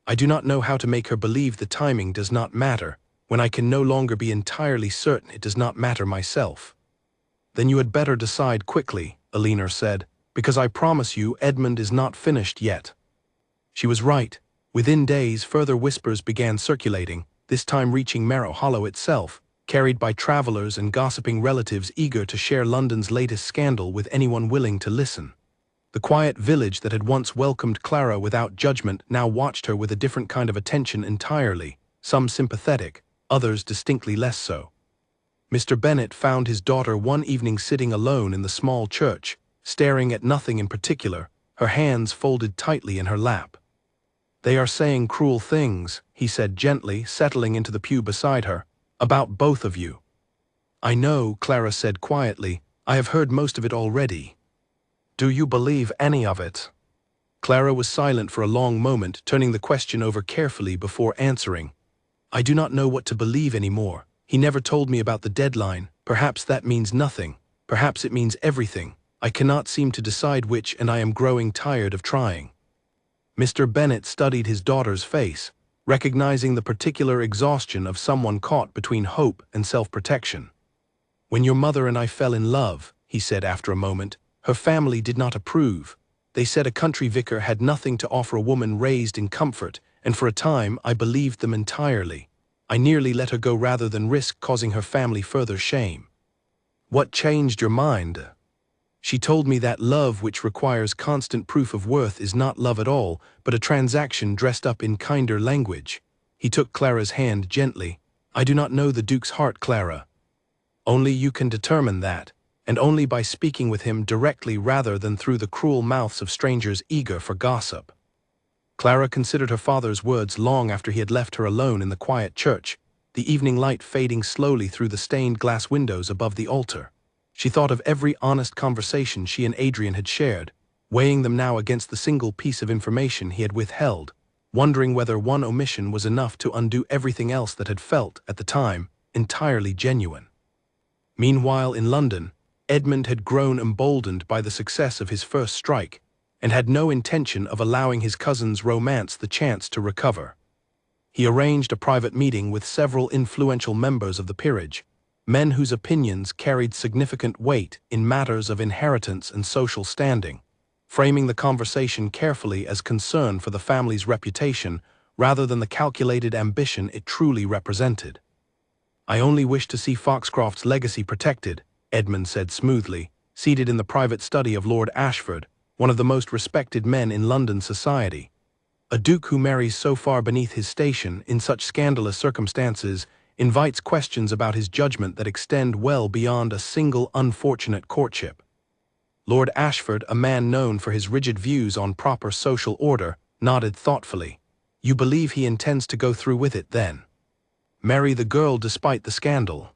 I do not know how to make her believe the timing does not matter, when I can no longer be entirely certain it does not matter myself. Then you had better decide quickly, Elinor said, because I promise you Edmund is not finished yet. She was right. Within days, further whispers began circulating, this time reaching Marrow Hollow itself, carried by travelers and gossiping relatives eager to share London's latest scandal with anyone willing to listen. The quiet village that had once welcomed Clara without judgment now watched her with a different kind of attention entirely, some sympathetic, others distinctly less so. Mr. Bennet found his daughter one evening sitting alone in the small church, staring at nothing in particular, her hands folded tightly in her lap. "They are saying cruel things," he said gently, settling into the pew beside her, "about both of you." "I know," Clara said quietly. "I have heard most of it already." "Do you believe any of it?" Clara was silent for a long moment, turning the question over carefully before answering. "I do not know what to believe anymore. He never told me about the deadline. Perhaps that means nothing. Perhaps it means everything. I cannot seem to decide which, and I am growing tired of trying." Mr. Bennet studied his daughter's face, recognizing the particular exhaustion of someone caught between hope and self-protection. "When your mother and I fell in love," he said after a moment, "her family did not approve. They said a country vicar had nothing to offer a woman raised in comfort, and for a time I believed them entirely. I nearly let her go rather than risk causing her family further shame." "What changed your mind?" "She told me that love which requires constant proof of worth is not love at all, but a transaction dressed up in kinder language." He took Clara's hand gently. "I do not know the Duke's heart, Clara. Only you can determine that, and only by speaking with him directly rather than through the cruel mouths of strangers eager for gossip." Clara considered her father's words long after he had left her alone in the quiet church, the evening light fading slowly through the stained glass windows above the altar. She thought of every honest conversation she and Adrian had shared, weighing them now against the single piece of information he had withheld, wondering whether one omission was enough to undo everything else that had felt, at the time, entirely genuine. Meanwhile, in London, Edmund had grown emboldened by the success of his first strike, and had no intention of allowing his cousin's romance the chance to recover. He arranged a private meeting with several influential members of the peerage, men whose opinions carried significant weight in matters of inheritance and social standing, framing the conversation carefully as concern for the family's reputation rather than the calculated ambition it truly represented. "I only wish to see Foxcroft's legacy protected," Edmund said smoothly, seated in the private study of Lord Ashford, one of the most respected men in London society. "A duke who marries so far beneath his station, in such scandalous circumstances, invites questions about his judgment that extend well beyond a single unfortunate courtship." Lord Ashford, a man known for his rigid views on proper social order, nodded thoughtfully. "You believe he intends to go through with it, then? Marry the girl despite the scandal?"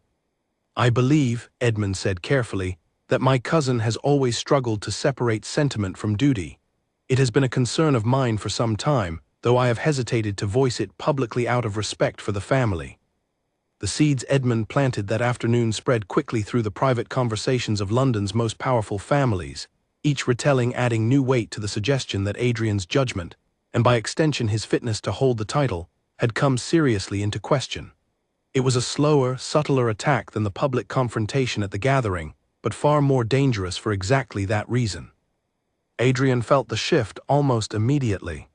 "I believe," Edmund said carefully, "that my cousin has always struggled to separate sentiment from duty. It has been a concern of mine for some time, though I have hesitated to voice it publicly out of respect for the family." The seeds Edmund planted that afternoon spread quickly through the private conversations of London's most powerful families, each retelling adding new weight to the suggestion that Adrian's judgment, and by extension his fitness to hold the title, had come seriously into question. It was a slower, subtler attack than the public confrontation at the gathering, but far more dangerous for exactly that reason. Adrian felt the shift almost immediately.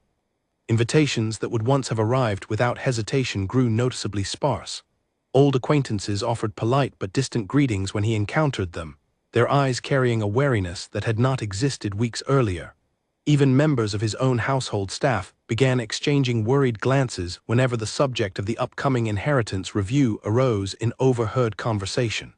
Invitations that would once have arrived without hesitation grew noticeably sparse. Old acquaintances offered polite but distant greetings when he encountered them, their eyes carrying a wariness that had not existed weeks earlier. Even members of his own household staff began exchanging worried glances whenever the subject of the upcoming inheritance review arose in overheard conversation.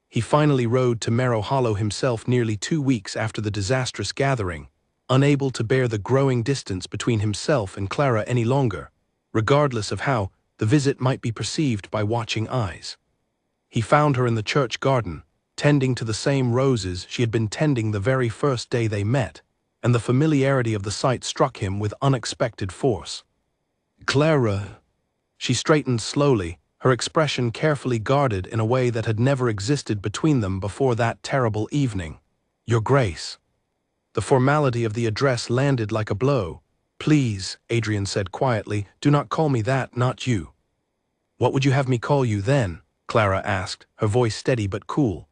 He finally rode to Marrow Hollow himself nearly 2 weeks after the disastrous gathering, unable to bear the growing distance between himself and Clara any longer, regardless of how the visit might be perceived by watching eyes. He found her in the church garden, tending to the same roses she had been tending the very first day they met, and the familiarity of the sight struck him with unexpected force. "Clara." She straightened slowly, her expression carefully guarded in a way that had never existed between them before that terrible evening. "Your Grace." The formality of the address landed like a blow. "Please," Adrian said quietly, "do not call me that, not you." "What would you have me call you then?" Clara asked, her voice steady but cool.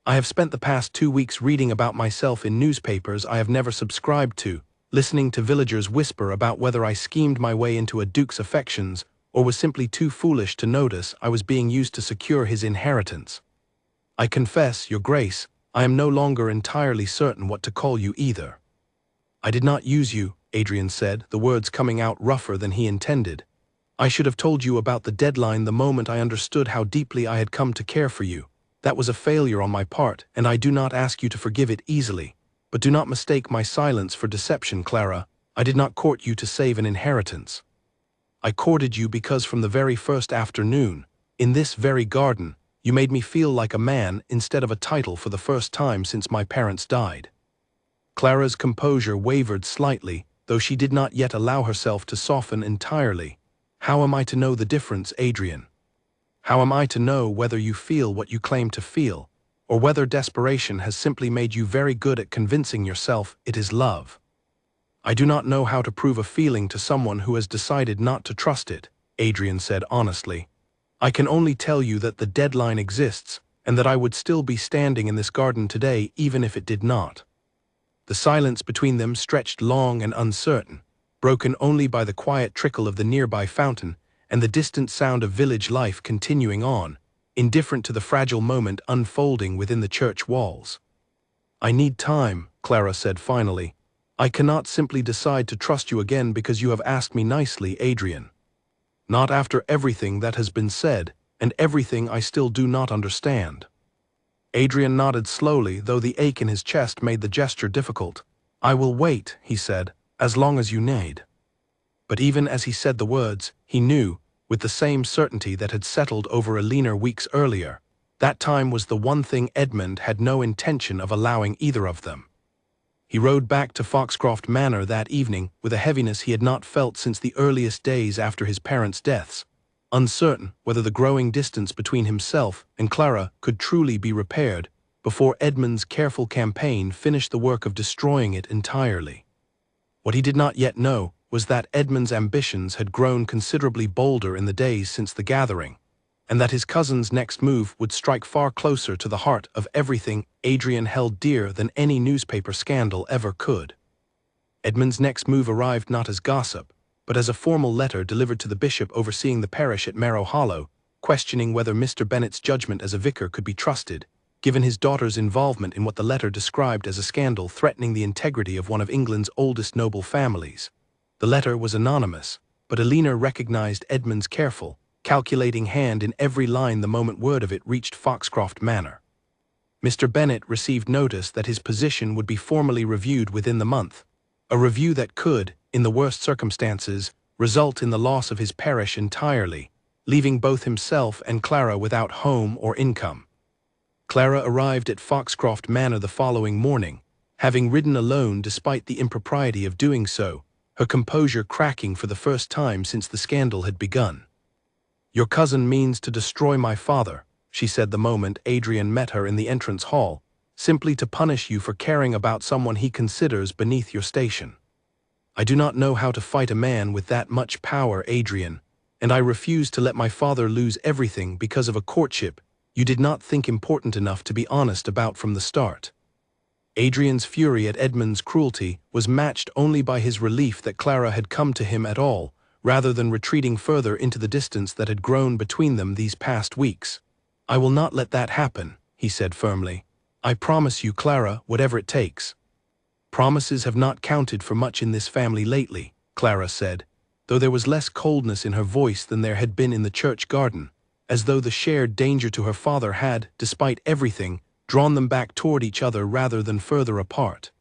"I have spent the past 2 weeks reading about myself in newspapers I have never subscribed to, listening to villagers whisper about whether I schemed my way into a duke's affections or was simply too foolish to notice I was being used to secure his inheritance. I confess, Your Grace, I am no longer entirely certain what to call you either." "I did not use you," Adrian said, the words coming out rougher than he intended. "I should have told you about the deadline the moment I understood how deeply I had come to care for you. That was a failure on my part, and I do not ask you to forgive it easily. But do not mistake my silence for deception, Clara. I did not court you to save an inheritance. I courted you because from the very first afternoon, in this very garden, you made me feel like a man instead of a title for the first time since my parents died." Clara's composure wavered slightly, though she did not yet allow herself to soften entirely. "How am I to know the difference, Adrian? How am I to know whether you feel what you claim to feel, or whether desperation has simply made you very good at convincing yourself it is love? I do not know how to prove a feeling to someone who has decided not to trust it," Adrian said honestly. "I can only tell you that the deadline exists, and that I would still be standing in this garden today even if it did not." The silence between them stretched long and uncertain, broken only by the quiet trickle of the nearby fountain and the distant sound of village life continuing on, indifferent to the fragile moment unfolding within the church walls. "I need time," Clara said finally. "I cannot simply decide to trust you again because you have asked me nicely, Adrian. Not after everything that has been said, and everything I still do not understand." Adrian nodded slowly, though the ache in his chest made the gesture difficult. "I will wait," he said, "as long as you need." But even as he said the words, he knew, with the same certainty that had settled over Alina weeks earlier, that time was the one thing Edmund had no intention of allowing either of them. He rode back to Foxcroft Manor that evening with a heaviness he had not felt since the earliest days after his parents' deaths, uncertain whether the growing distance between himself and Clara could truly be repaired before Edmund's careful campaign finished the work of destroying it entirely. What he did not yet know was that Edmund's ambitions had grown considerably bolder in the days since the gathering, and that his cousin's next move would strike far closer to the heart of everything Adrian held dear than any newspaper scandal ever could. Edmund's next move arrived not as gossip, but as a formal letter delivered to the bishop overseeing the parish at Marrow Hollow, questioning whether Mr. Bennet's judgment as a vicar could be trusted, given his daughter's involvement in what the letter described as a scandal threatening the integrity of one of England's oldest noble families. The letter was anonymous, but Alina recognized Edmund's careful, calculating hand in every line the moment word of it reached Foxcroft Manor. Mr. Bennet received notice that his position would be formally reviewed within the month, a review that could, in the worst circumstances, result in the loss of his parish entirely, leaving both himself and Clara without home or income. Clara arrived at Foxcroft Manor the following morning, having ridden alone despite the impropriety of doing so, her composure cracking for the first time since the scandal had begun. "Your cousin means to destroy my father," she said the moment Adrian met her in the entrance hall, "simply to punish you for caring about someone he considers beneath your station. I do not know how to fight a man with that much power, Adrian, and I refuse to let my father lose everything because of a courtship you did not think important enough to be honest about from the start." Adrian's fury at Edmund's cruelty was matched only by his relief that Clara had come to him at all, rather than retreating further into the distance that had grown between them these past weeks. "I will not let that happen," he said firmly. "I promise you, Clara, whatever it takes." "Promises have not counted for much in this family lately," Clara said, though there was less coldness in her voice than there had been in the church garden, as though the shared danger to her father had, despite everything, drawn them back toward each other rather than further apart.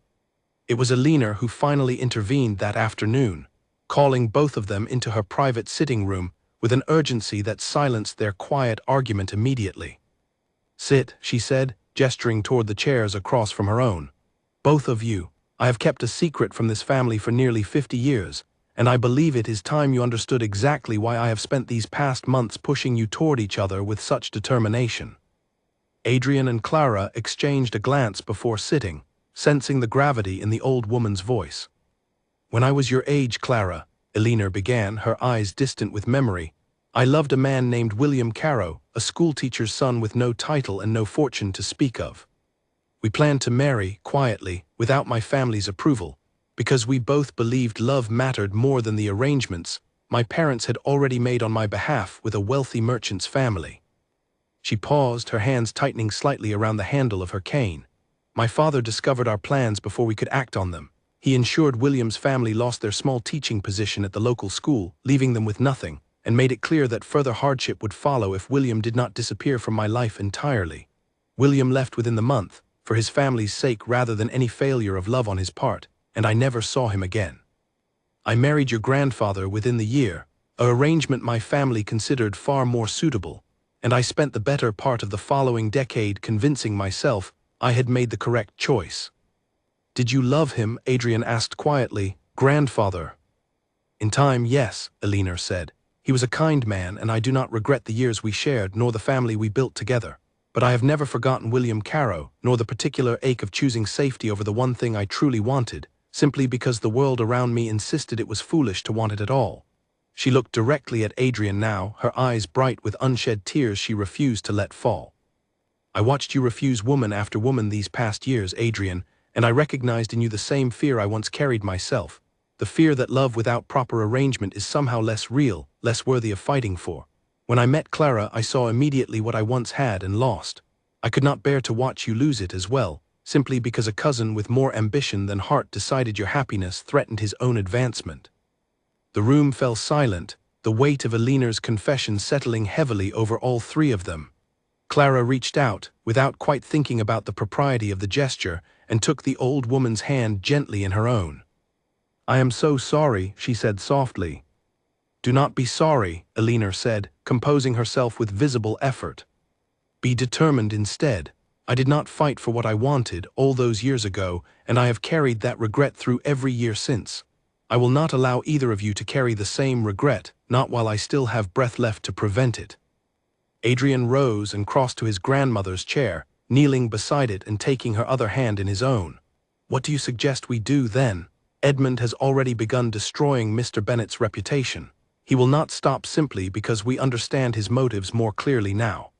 It was Alina who finally intervened that afternoon, calling both of them into her private sitting room with an urgency that silenced their quiet argument immediately. "Sit," she said, gesturing toward the chairs across from her own. "Both of you, I have kept a secret from this family for nearly 50 years, and I believe it is time you understood exactly why I have spent these past months pushing you toward each other with such determination." Adrian and Clara exchanged a glance before sitting, sensing the gravity in the old woman's voice. "When I was your age, Clara," Eleanor began, her eyes distant with memory, "I loved a man named William Caro, a schoolteacher's son with no title and no fortune to speak of. We planned to marry, quietly, without my family's approval, because we both believed love mattered more than the arrangements my parents had already made on my behalf with a wealthy merchant's family." She paused, her hands tightening slightly around the handle of her cane. "My father discovered our plans before we could act on them. He ensured William's family lost their small teaching position at the local school, leaving them with nothing, and made it clear that further hardship would follow if William did not disappear from my life entirely. William left within the month, for his family's sake rather than any failure of love on his part, and I never saw him again. I married your grandfather within the year, an arrangement my family considered far more suitable, and I spent the better part of the following decade convincing myself I had made the correct choice." "Did you love him?" Adrian asked quietly. "Grandfather?" "In time, yes," Eleanor said. "He was a kind man, and I do not regret the years we shared nor the family we built together. But I have never forgotten William Caro, nor the particular ache of choosing safety over the one thing I truly wanted, simply because the world around me insisted it was foolish to want it at all." She looked directly at Adrian now, her eyes bright with unshed tears she refused to let fall. "I watched you refuse woman after woman these past years, Adrian, and I recognized in you the same fear I once carried myself, the fear that love without proper arrangement is somehow less real, less worthy of fighting for. When I met Clara, I saw immediately what I once had and lost. I could not bear to watch you lose it as well, simply because a cousin with more ambition than heart decided your happiness threatened his own advancement." The room fell silent, the weight of Eleanor's confession settling heavily over all three of them. Clara reached out, without quite thinking about the propriety of the gesture, and took the old woman's hand gently in her own. "I am so sorry," she said softly. "Do not be sorry," Eleanor said, composing herself with visible effort. "Be determined instead. I did not fight for what I wanted all those years ago, and I have carried that regret through every year since. I will not allow either of you to carry the same regret, not while I still have breath left to prevent it." Adrian rose and crossed to his grandmother's chair, kneeling beside it and taking her other hand in his own. "What do you suggest we do then? Edmund has already begun destroying Mr. Bennet's reputation. He will not stop simply because we understand his motives more clearly now."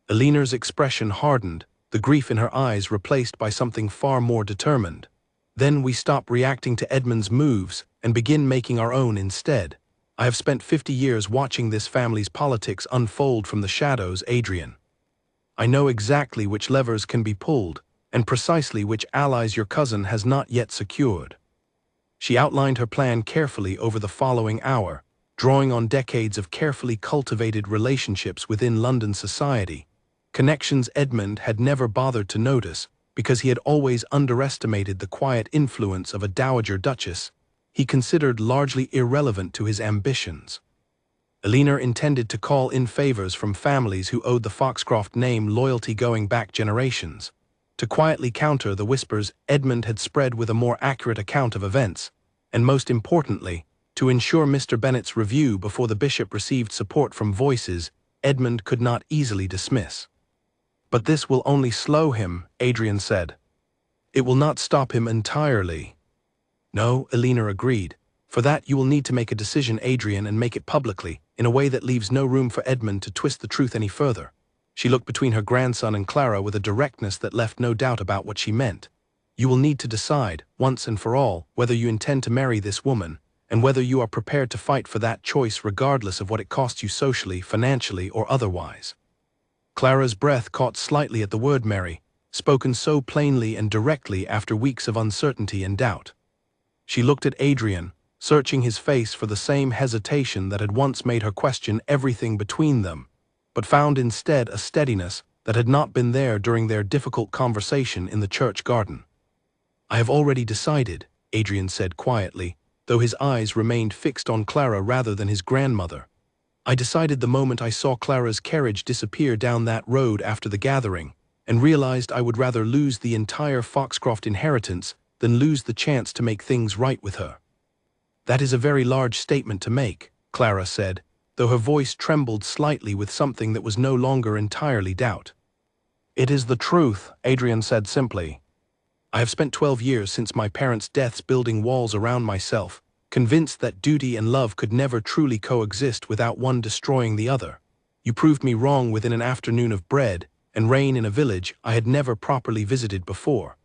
Eleanor's expression hardened, the grief in her eyes replaced by something far more determined. "Then we stop reacting to Edmund's moves and begin making our own instead. I have spent 50 years watching this family's politics unfold from the shadows, Adrian. I know exactly which levers can be pulled, and precisely which allies your cousin has not yet secured." She outlined her plan carefully over the following hour, drawing on decades of carefully cultivated relationships within London society, connections Edmund had never bothered to notice because he had always underestimated the quiet influence of a dowager duchess he considered largely irrelevant to his ambitions. Eleanor intended to call in favors from families who owed the Foxcroft name loyalty going back generations, to quietly counter the whispers Edmund had spread with a more accurate account of events, and most importantly, to ensure Mr. Bennet's review before the bishop received support from voices Edmund could not easily dismiss. "But this will only slow him," Adrian said. "It will not stop him entirely." "No," Eleanor agreed. "For that you will need to make a decision, Adrian, and make it publicly, in a way that leaves no room for Edmund to twist the truth any further." She looked between her grandson and Clara with a directness that left no doubt about what she meant. "You will need to decide, once and for all, whether you intend to marry this woman, and whether you are prepared to fight for that choice regardless of what it costs you socially, financially, or otherwise." Clara's breath caught slightly at the word marry, spoken so plainly and directly after weeks of uncertainty and doubt. She looked at Adrian, searching his face for the same hesitation that had once made her question everything between them, but found instead a steadiness that had not been there during their difficult conversation in the church garden. "I have already decided," Adrian said quietly, though his eyes remained fixed on Clara rather than his grandmother. "I decided the moment I saw Clara's carriage disappear down that road after the gathering, and realized I would rather lose the entire Foxcroft inheritance than lose the chance to make things right with her." That is a very large statement to make, Clara said, though her voice trembled slightly with something that was no longer entirely doubt. It is the truth, Adrian said simply. I have spent 12 years since my parents' deaths building walls around myself, convinced that duty and love could never truly coexist without one destroying the other. You proved me wrong within an afternoon of bread and rain in a village I had never properly visited before.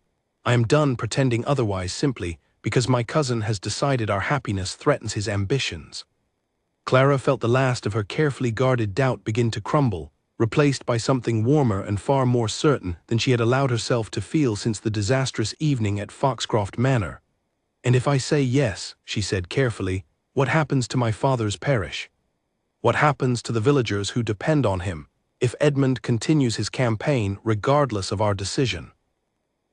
I am done pretending otherwise simply because my cousin has decided our happiness threatens his ambitions. Clara felt the last of her carefully guarded doubt begin to crumble, replaced by something warmer and far more certain than she had allowed herself to feel since the disastrous evening at Foxcroft Manor. And if I say yes, she said carefully, what happens to my father's parish? What happens to the villagers who depend on him, if Edmund continues his campaign regardless of our decision?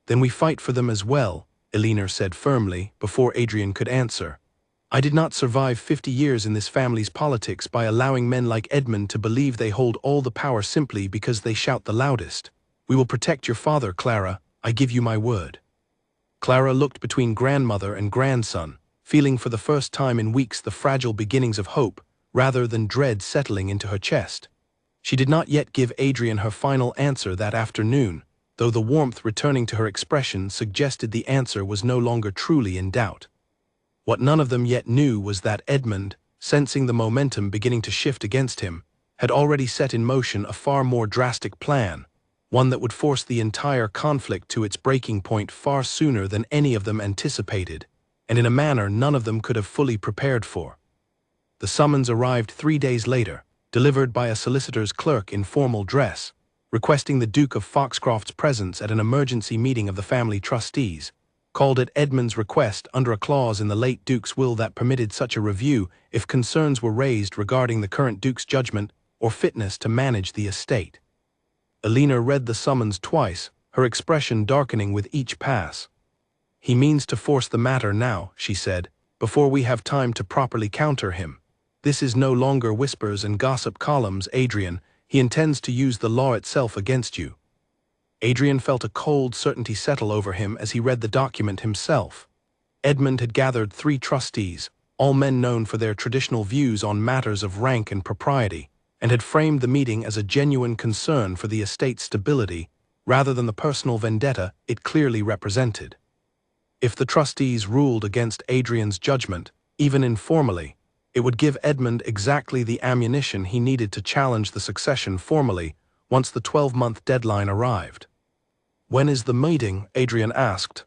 Then we fight for them as well, Elinor said firmly, before Adrian could answer. I did not survive 50 years in this family's politics by allowing men like Edmund to believe they hold all the power simply because they shout the loudest. We will protect your father, Clara, I give you my word. Clara looked between grandmother and grandson, feeling for the first time in weeks the fragile beginnings of hope, rather than dread settling into her chest. She did not yet give Adrian her final answer that afternoon, though the warmth returning to her expression suggested the answer was no longer truly in doubt. What none of them yet knew was that Edmund, sensing the momentum beginning to shift against him, had already set in motion a far more drastic plan, one that would force the entire conflict to its breaking point far sooner than any of them anticipated, and in a manner none of them could have fully prepared for. The summons arrived 3 days later, delivered by a solicitor's clerk in formal dress, requesting the Duke of Foxcroft's presence at an emergency meeting of the family trustees, called at Edmund's request under a clause in the late Duke's will that permitted such a review if concerns were raised regarding the current Duke's judgment or fitness to manage the estate. Elinor read the summons twice, her expression darkening with each pass. He means to force the matter now, she said, before we have time to properly counter him. This is no longer whispers and gossip columns, Adrian. He intends to use the law itself against you. Adrian felt a cold certainty settle over him as he read the document himself. Edmund had gathered 3 trustees, all men known for their traditional views on matters of rank and propriety, and had framed the meeting as a genuine concern for the estate's stability, rather than the personal vendetta it clearly represented. If the trustees ruled against Adrian's judgment, even informally, it would give Edmund exactly the ammunition he needed to challenge the succession formally once the 12-month deadline arrived. When is the meeting? Adrian asked.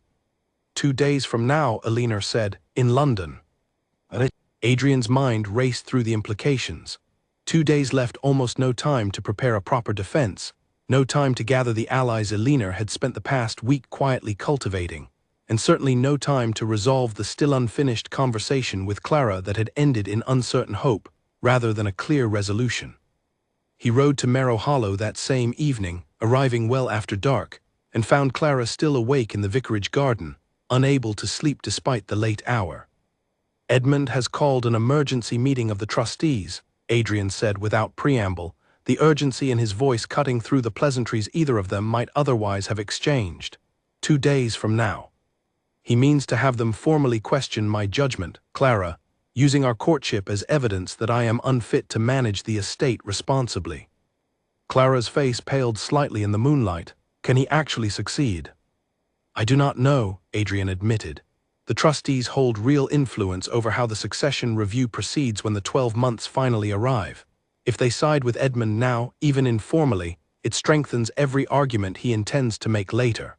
2 days from now, Elinor said, in London. Adrian's mind raced through the implications. 2 days left almost no time to prepare a proper defense, no time to gather the allies Elinor had spent the past week quietly cultivating, and certainly no time to resolve the still unfinished conversation with Clara that had ended in uncertain hope rather than a clear resolution. He rode to Marrow Hollow that same evening, arriving well after dark, and found Clara still awake in the vicarage garden, unable to sleep despite the late hour. Edmund has called an emergency meeting of the trustees, Adrian said without preamble, the urgency in his voice cutting through the pleasantries either of them might otherwise have exchanged. 2 days from now. He means to have them formally question my judgment, Clara, using our courtship as evidence that I am unfit to manage the estate responsibly. Clara's face paled slightly in the moonlight. Can he actually succeed? I do not know, Adrian admitted. The trustees hold real influence over how the succession review proceeds when the 12 months finally arrive. If they side with Edmund now, even informally, it strengthens every argument he intends to make later.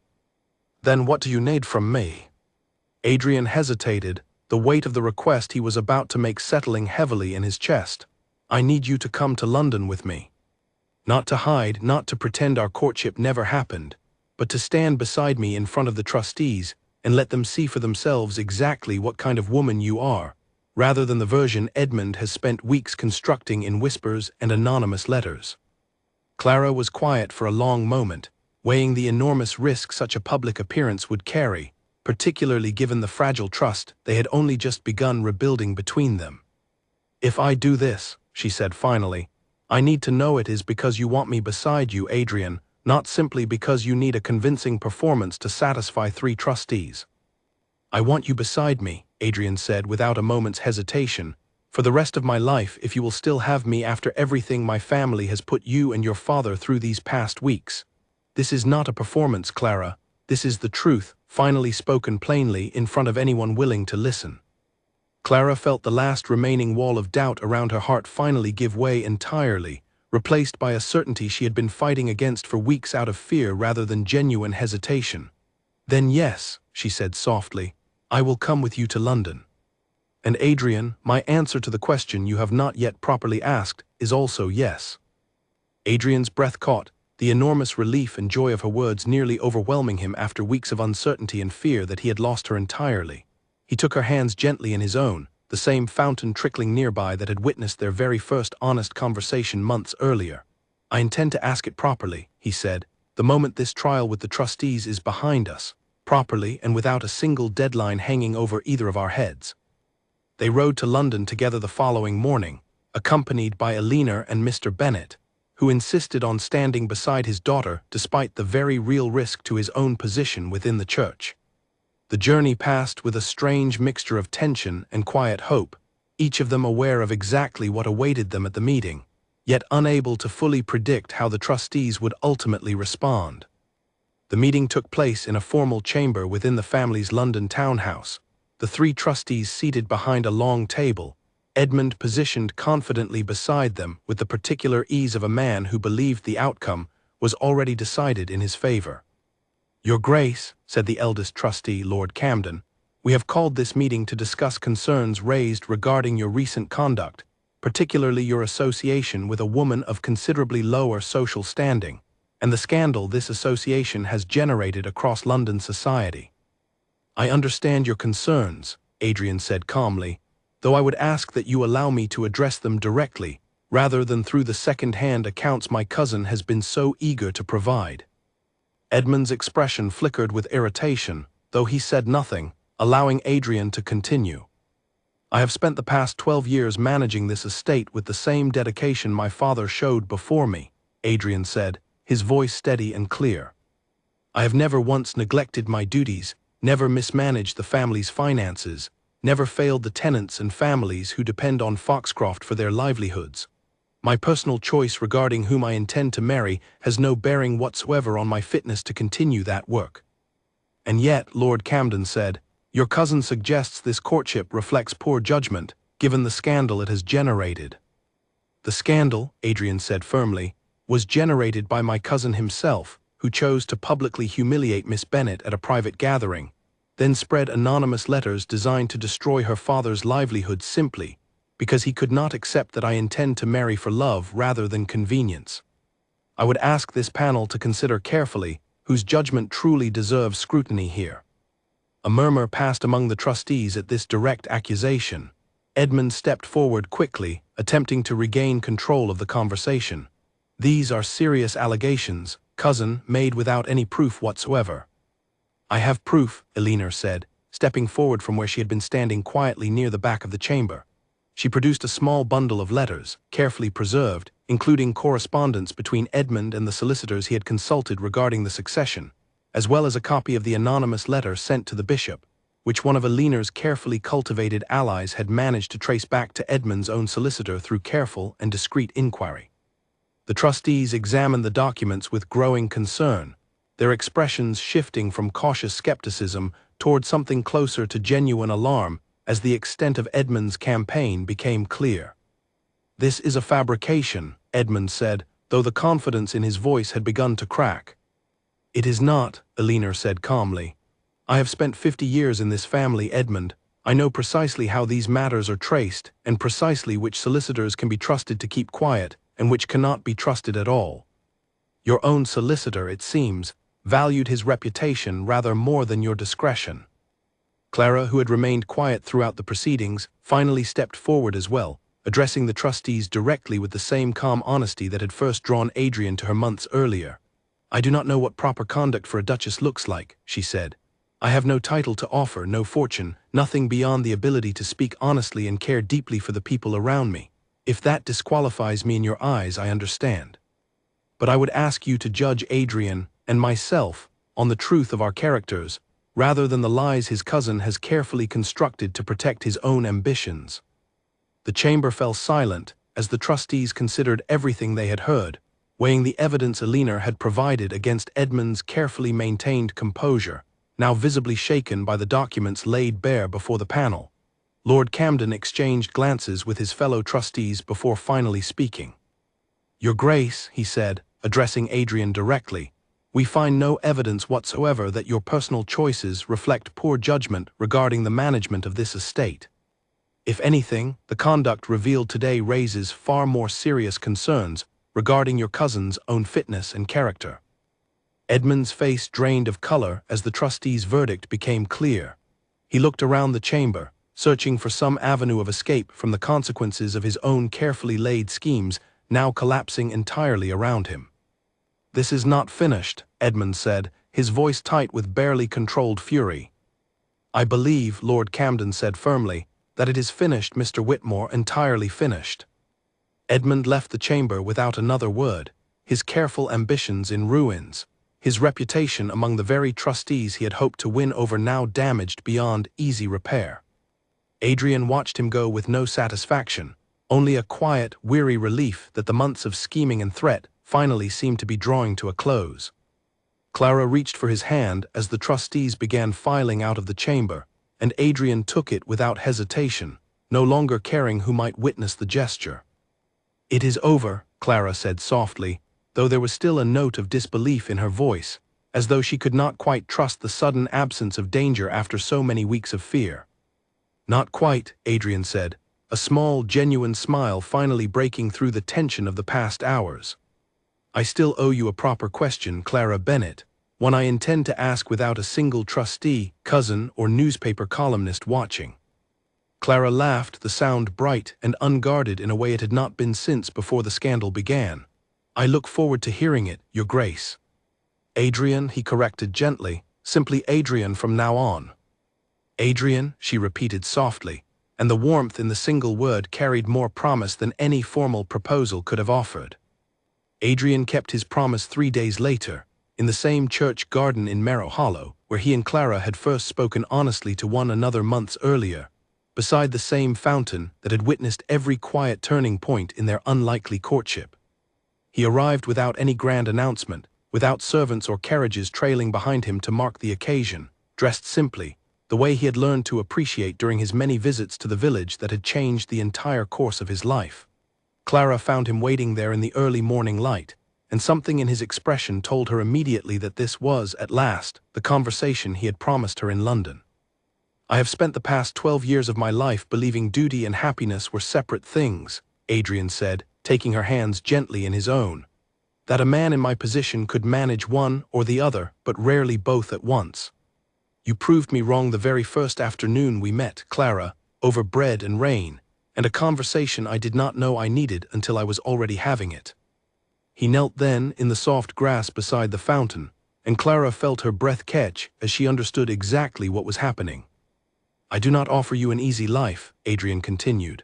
Then what do you need from me? Adrian hesitated, the weight of the request he was about to make settling heavily in his chest. I need you to come to London with me. Not to hide, not to pretend our courtship never happened, but to stand beside me in front of the trustees and let them see for themselves exactly what kind of woman you are, rather than the version Edmund has spent weeks constructing in whispers and anonymous letters. Clara was quiet for a long moment, weighing the enormous risk such a public appearance would carry, particularly given the fragile trust they had only just begun rebuilding between them. If I do this, she said finally, I need to know it is because you want me beside you, Adrian, not simply because you need a convincing performance to satisfy 3 trustees. I want you beside me, Adrian said without a moment's hesitation. "For the rest of my life, if you will still have me after everything my family has put you and your father through these past weeks. This is not a performance, Clara. This is the truth, finally spoken plainly in front of anyone willing to listen." Clara felt the last remaining wall of doubt around her heart finally give way entirely, replaced by a certainty she had been fighting against for weeks out of fear rather than genuine hesitation. "Then yes," she said softly, "I will come with you to London. And Adrian, my answer to the question you have not yet properly asked is also yes." Adrian's breath caught, the enormous relief and joy of her words nearly overwhelming him after weeks of uncertainty and fear that he had lost her entirely. He took her hands gently in his own, the same fountain trickling nearby that had witnessed their very first honest conversation months earlier. "I intend to ask it properly," he said, "the moment this trial with the trustees is behind us, properly and without a single deadline hanging over either of our heads." They rode to London together the following morning, accompanied by Elena and Mr. Bennet, who insisted on standing beside his daughter despite the very real risk to his own position within the church. The journey passed with a strange mixture of tension and quiet hope, each of them aware of exactly what awaited them at the meeting, yet unable to fully predict how the trustees would ultimately respond. The meeting took place in a formal chamber within the family's London townhouse, the three trustees seated behind a long table, Edmund positioned confidently beside them with the particular ease of a man who believed the outcome was already decided in his favor. "Your Grace," said the eldest trustee, Lord Camden, "we have called this meeting to discuss concerns raised regarding your recent conduct, particularly your association with a woman of considerably lower social standing, and the scandal this association has generated across London society." "I understand your concerns," Adrian said calmly, "though I would ask that you allow me to address them directly, rather than through the second-hand accounts my cousin has been so eager to provide." Edmund's expression flickered with irritation, though he said nothing, allowing Adrian to continue. "I have spent the past 12 years managing this estate with the same dedication my father showed before me," Adrian said, his voice steady and clear. "I have never once neglected my duties, never mismanaged the family's finances, never failed the tenants and families who depend on Foxcroft for their livelihoods. My personal choice regarding whom I intend to marry has no bearing whatsoever on my fitness to continue that work." "And yet," Lord Camden said, "your cousin suggests this courtship reflects poor judgment, given the scandal it has generated." "The scandal," Adrian said firmly, "was generated by my cousin himself, who chose to publicly humiliate Miss Bennet at a private gathering, then spread anonymous letters designed to destroy her father's livelihood simply because he could not accept that I intend to marry for love rather than convenience. I would ask this panel to consider carefully whose judgment truly deserves scrutiny here." A murmur passed among the trustees at this direct accusation. Edmund stepped forward quickly, attempting to regain control of the conversation. "These are serious allegations, cousin, made without any proof whatsoever." "I have proof," Elena said, stepping forward from where she had been standing quietly near the back of the chamber. She produced a small bundle of letters, carefully preserved, including correspondence between Edmund and the solicitors he had consulted regarding the succession, as well as a copy of the anonymous letter sent to the bishop, which one of Elena's carefully cultivated allies had managed to trace back to Edmund's own solicitor through careful and discreet inquiry. The trustees examined the documents with growing concern, their expressions shifting from cautious skepticism toward something closer to genuine alarm as the extent of Edmund's campaign became clear. "This is a fabrication," Edmund said, though the confidence in his voice had begun to crack. "It is not," Elena said calmly. "I have spent 50 years in this family, Edmund. I know precisely how these matters are traced, and precisely which solicitors can be trusted to keep quiet, and which cannot be trusted at all. Your own solicitor, it seems, valued his reputation rather more than your discretion." Clara, who had remained quiet throughout the proceedings, finally stepped forward as well, addressing the trustees directly with the same calm honesty that had first drawn Adrian to her months earlier. "I do not know what proper conduct for a duchess looks like," she said. "I have no title to offer, no fortune, nothing beyond the ability to speak honestly and care deeply for the people around me. If that disqualifies me in your eyes, I understand. But I would ask you to judge Adrian and myself on the truth of our characters, rather than the lies his cousin has carefully constructed to protect his own ambitions. The chamber fell silent as the trustees considered everything they had heard, weighing the evidence Alina had provided against Edmund's carefully maintained composure, now visibly shaken by the documents laid bare before the panel. Lord Camden exchanged glances with his fellow trustees before finally speaking. "Your Grace," he said, addressing Adrian directly, "we find no evidence whatsoever that your personal choices reflect poor judgment regarding the management of this estate. If anything, the conduct revealed today raises far more serious concerns regarding your cousin's own fitness and character." Edmund's face drained of color as the trustee's verdict became clear. He looked around the chamber, searching for some avenue of escape from the consequences of his own carefully laid schemes now collapsing entirely around him. "This is not finished," Edmund said, his voice tight with barely controlled fury. "I believe," Lord Camden said firmly, "that it is finished, Mr. Whitmore, entirely finished." Edmund left the chamber without another word, his careful ambitions in ruins, his reputation among the very trustees he had hoped to win over now damaged beyond easy repair. Adrian watched him go with no satisfaction, only a quiet, weary relief that the months of scheming and threat finally seemed to be drawing to a close. Clara reached for his hand as the trustees began filing out of the chamber, and Adrian took it without hesitation, no longer caring who might witness the gesture. "It is over," Clara said softly, though there was still a note of disbelief in her voice, as though she could not quite trust the sudden absence of danger after so many weeks of fear. "Not quite," Adrian said, a small, genuine smile finally breaking through the tension of the past hours. "I still owe you a proper question, Clara Bennett, one I intend to ask without a single trustee, cousin, or newspaper columnist watching." Clara laughed, the sound bright and unguarded in a way it had not been since before the scandal began. "I look forward to hearing it, Your Grace." "Adrian," he corrected gently, "simply Adrian from now on." "Adrian," she repeated softly, and the warmth in the single word carried more promise than any formal proposal could have offered. Adrian kept his promise 3 days later, in the same church garden in Merrow Hollow, where he and Clara had first spoken honestly to one another months earlier, beside the same fountain that had witnessed every quiet turning point in their unlikely courtship. He arrived without any grand announcement, without servants or carriages trailing behind him to mark the occasion, dressed simply, the way he had learned to appreciate during his many visits to the village that had changed the entire course of his life. Clara found him waiting there in the early morning light, and something in his expression told her immediately that this was, at last, the conversation he had promised her in London. "I have spent the past 12 years of my life believing duty and happiness were separate things," Adrian said, taking her hands gently in his own. "That a man in my position could manage one or the other, but rarely both at once. You proved me wrong the very first afternoon we met, Clara, over bread and rain, and a conversation I did not know I needed until I was already having it." He knelt then in the soft grass beside the fountain, and Clara felt her breath catch as she understood exactly what was happening. "I do not offer you an easy life," Adrian continued.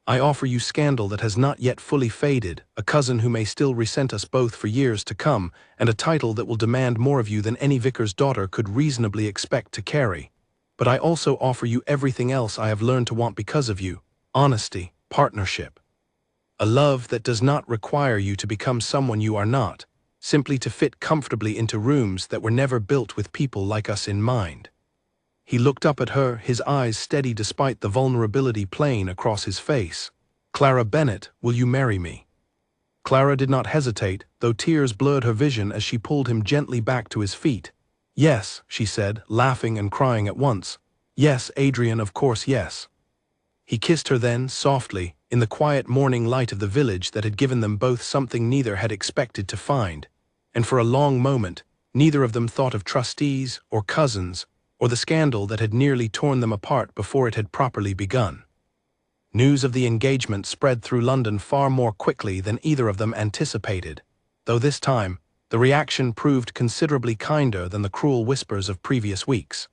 "I offer you scandal that has not yet fully faded, a cousin who may still resent us both for years to come, and a title that will demand more of you than any vicar's daughter could reasonably expect to carry. But I also offer you everything else I have learned to want because of you: honesty, partnership. A love that does not require you to become someone you are not, simply to fit comfortably into rooms that were never built with people like us in mind." He looked up at her, his eyes steady despite the vulnerability plain across his face. "Clara Bennett, will you marry me?" Clara did not hesitate, though tears blurred her vision as she pulled him gently back to his feet. "Yes," she said, laughing and crying at once. "Yes, Adrian, of course, yes." He kissed her then, softly, in the quiet morning light of the village that had given them both something neither had expected to find, and for a long moment, neither of them thought of trustees or cousins, or the scandal that had nearly torn them apart before it had properly begun. News of the engagement spread through London far more quickly than either of them anticipated, though this time, the reaction proved considerably kinder than the cruel whispers of previous weeks.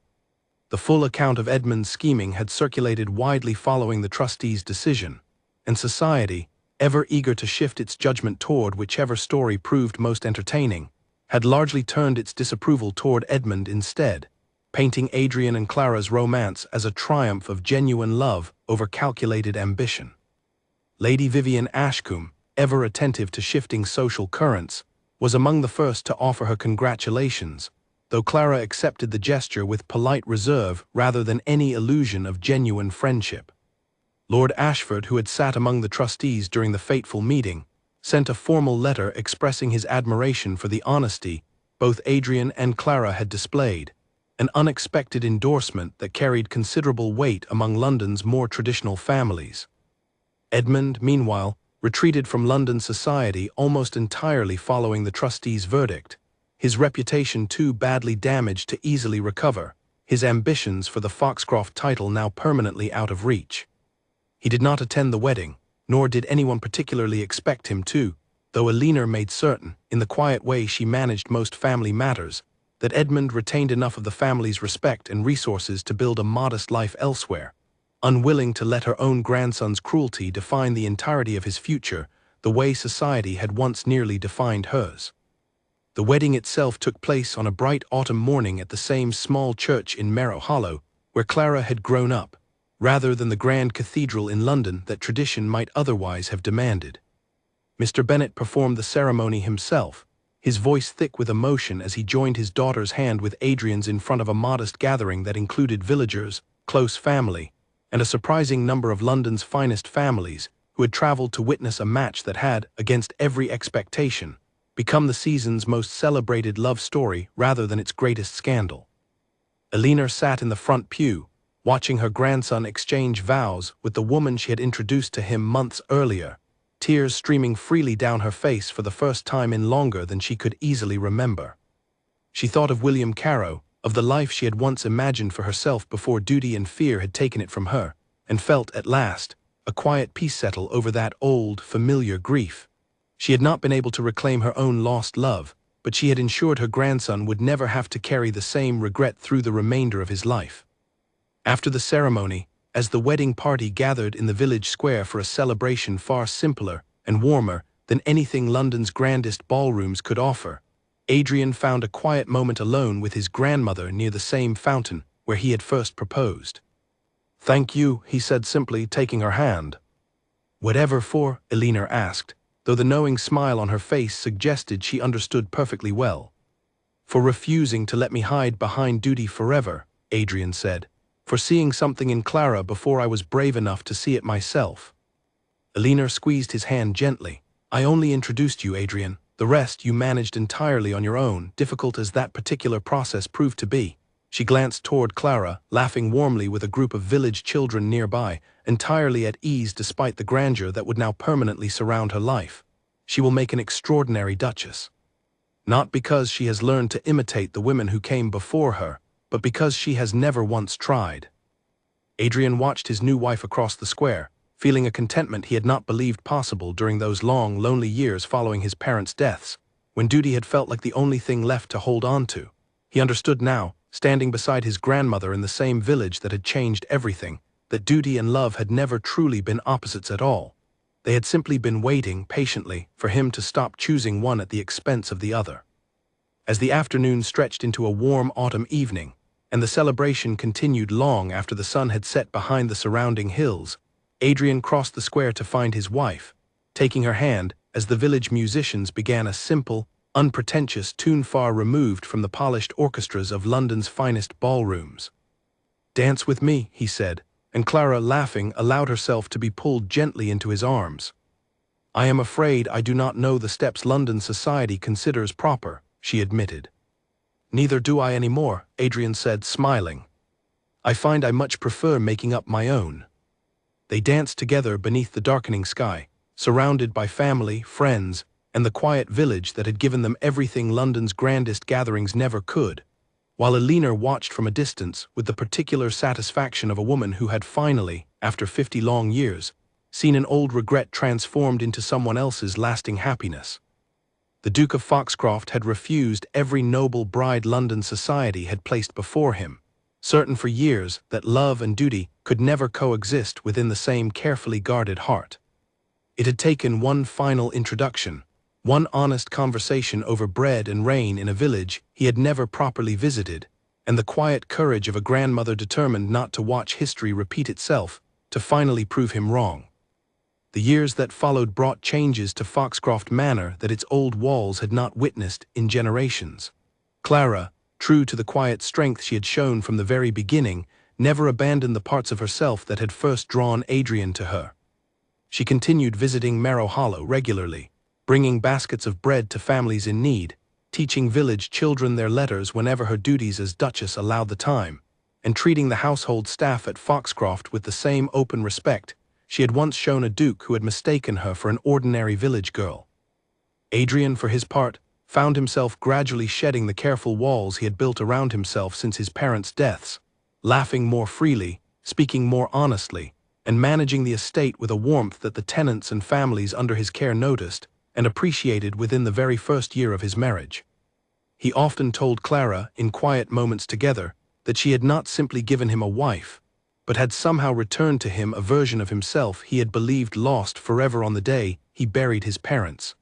The full account of Edmund's scheming had circulated widely following the trustees' decision, and society, ever eager to shift its judgment toward whichever story proved most entertaining, had largely turned its disapproval toward Edmund instead. painting Adrian and Clara's romance as a triumph of genuine love over calculated ambition. Lady Vivian Ashcombe, ever attentive to shifting social currents, was among the first to offer her congratulations, though Clara accepted the gesture with polite reserve rather than any illusion of genuine friendship. Lord Ashford, who had sat among the trustees during the fateful meeting, sent a formal letter expressing his admiration for the honesty both Adrian and Clara had displayed, an unexpected endorsement that carried considerable weight among London's more traditional families. Edmund, meanwhile, retreated from London society almost entirely following the trustees' verdict, his reputation too badly damaged to easily recover, his ambitions for the Foxcroft title now permanently out of reach. He did not attend the wedding, nor did anyone particularly expect him to, though Elinor made certain, in the quiet way she managed most family matters, that Edmund retained enough of the family's respect and resources to build a modest life elsewhere, unwilling to let her own grandson's cruelty define the entirety of his future, the way society had once nearly defined hers. The wedding itself took place on a bright autumn morning at the same small church in Merrow Hollow, where Clara had grown up, rather than the grand cathedral in London that tradition might otherwise have demanded. Mr. Bennet performed the ceremony himself, his voice thick with emotion as he joined his daughter's hand with Adrian's in front of a modest gathering that included villagers, close family, and a surprising number of London's finest families who had traveled to witness a match that had, against every expectation, become the season's most celebrated love story rather than its greatest scandal. Elinor sat in the front pew, watching her grandson exchange vows with the woman she had introduced to him months earlier, tears streaming freely down her face for the first time in longer than she could easily remember. She thought of William Carow, of the life she had once imagined for herself before duty and fear had taken it from her, and felt, at last, a quiet peace settle over that old, familiar grief. She had not been able to reclaim her own lost love, but she had ensured her grandson would never have to carry the same regret through the remainder of his life. After the ceremony, as the wedding party gathered in the village square for a celebration far simpler and warmer than anything London's grandest ballrooms could offer, Adrian found a quiet moment alone with his grandmother near the same fountain where he had first proposed. "Thank you," he said simply, taking her hand. "Whatever for?" Elinor asked, though the knowing smile on her face suggested she understood perfectly well. "For refusing to let me hide behind duty forever," Adrian said. "For seeing something in Clara before I was brave enough to see it myself." Elinor squeezed his hand gently. "I only introduced you, Adrian. The rest you managed entirely on your own, difficult as that particular process proved to be." She glanced toward Clara, laughing warmly with a group of village children nearby, entirely at ease despite the grandeur that would now permanently surround her life. "She will make an extraordinary duchess. Not because she has learned to imitate the women who came before her, but because she has never once tried." Adrian watched his new wife across the square, feeling a contentment he had not believed possible during those long, lonely years following his parents' deaths, when duty had felt like the only thing left to hold on to. He understood now, standing beside his grandmother in the same village that had changed everything, that duty and love had never truly been opposites at all. They had simply been waiting, patiently, for him to stop choosing one at the expense of the other. As the afternoon stretched into a warm autumn evening, and the celebration continued long after the sun had set behind the surrounding hills, Adrian crossed the square to find his wife, taking her hand as the village musicians began a simple, unpretentious tune far removed from the polished orchestras of London's finest ballrooms. "Dance with me," he said, and Clara, laughing, allowed herself to be pulled gently into his arms. "I am afraid I do not know the steps London society considers proper," she admitted. "Neither do I anymore," Adrian said, smiling. "I find I much prefer making up my own." They danced together beneath the darkening sky, surrounded by family, friends, and the quiet village that had given them everything London's grandest gatherings never could, while Elinor watched from a distance with the particular satisfaction of a woman who had finally, after 50 long years, seen an old regret transformed into someone else's lasting happiness. The Duke of Foxcroft had refused every noble bride London society had placed before him, certain for years that love and duty could never coexist within the same carefully guarded heart. It had taken one final introduction, one honest conversation over bread and rain in a village he had never properly visited, and the quiet courage of a grandmother determined not to watch history repeat itself, to finally prove him wrong. The years that followed brought changes to Foxcroft Manor that its old walls had not witnessed in generations. Clara, true to the quiet strength she had shown from the very beginning, never abandoned the parts of herself that had first drawn Adrian to her. She continued visiting Marrow Hollow regularly, bringing baskets of bread to families in need, teaching village children their letters whenever her duties as Duchess allowed the time, and treating the household staff at Foxcroft with the same open respect she had once shown a duke who had mistaken her for an ordinary village girl. Adrian, for his part, found himself gradually shedding the careful walls he had built around himself since his parents' deaths, laughing more freely, speaking more honestly, and managing the estate with a warmth that the tenants and families under his care noticed and appreciated within the very first year of his marriage. He often told Clara, in quiet moments together, that she had not simply given him a wife, but had somehow returned to him a version of himself he had believed lost forever on the day he buried his parents.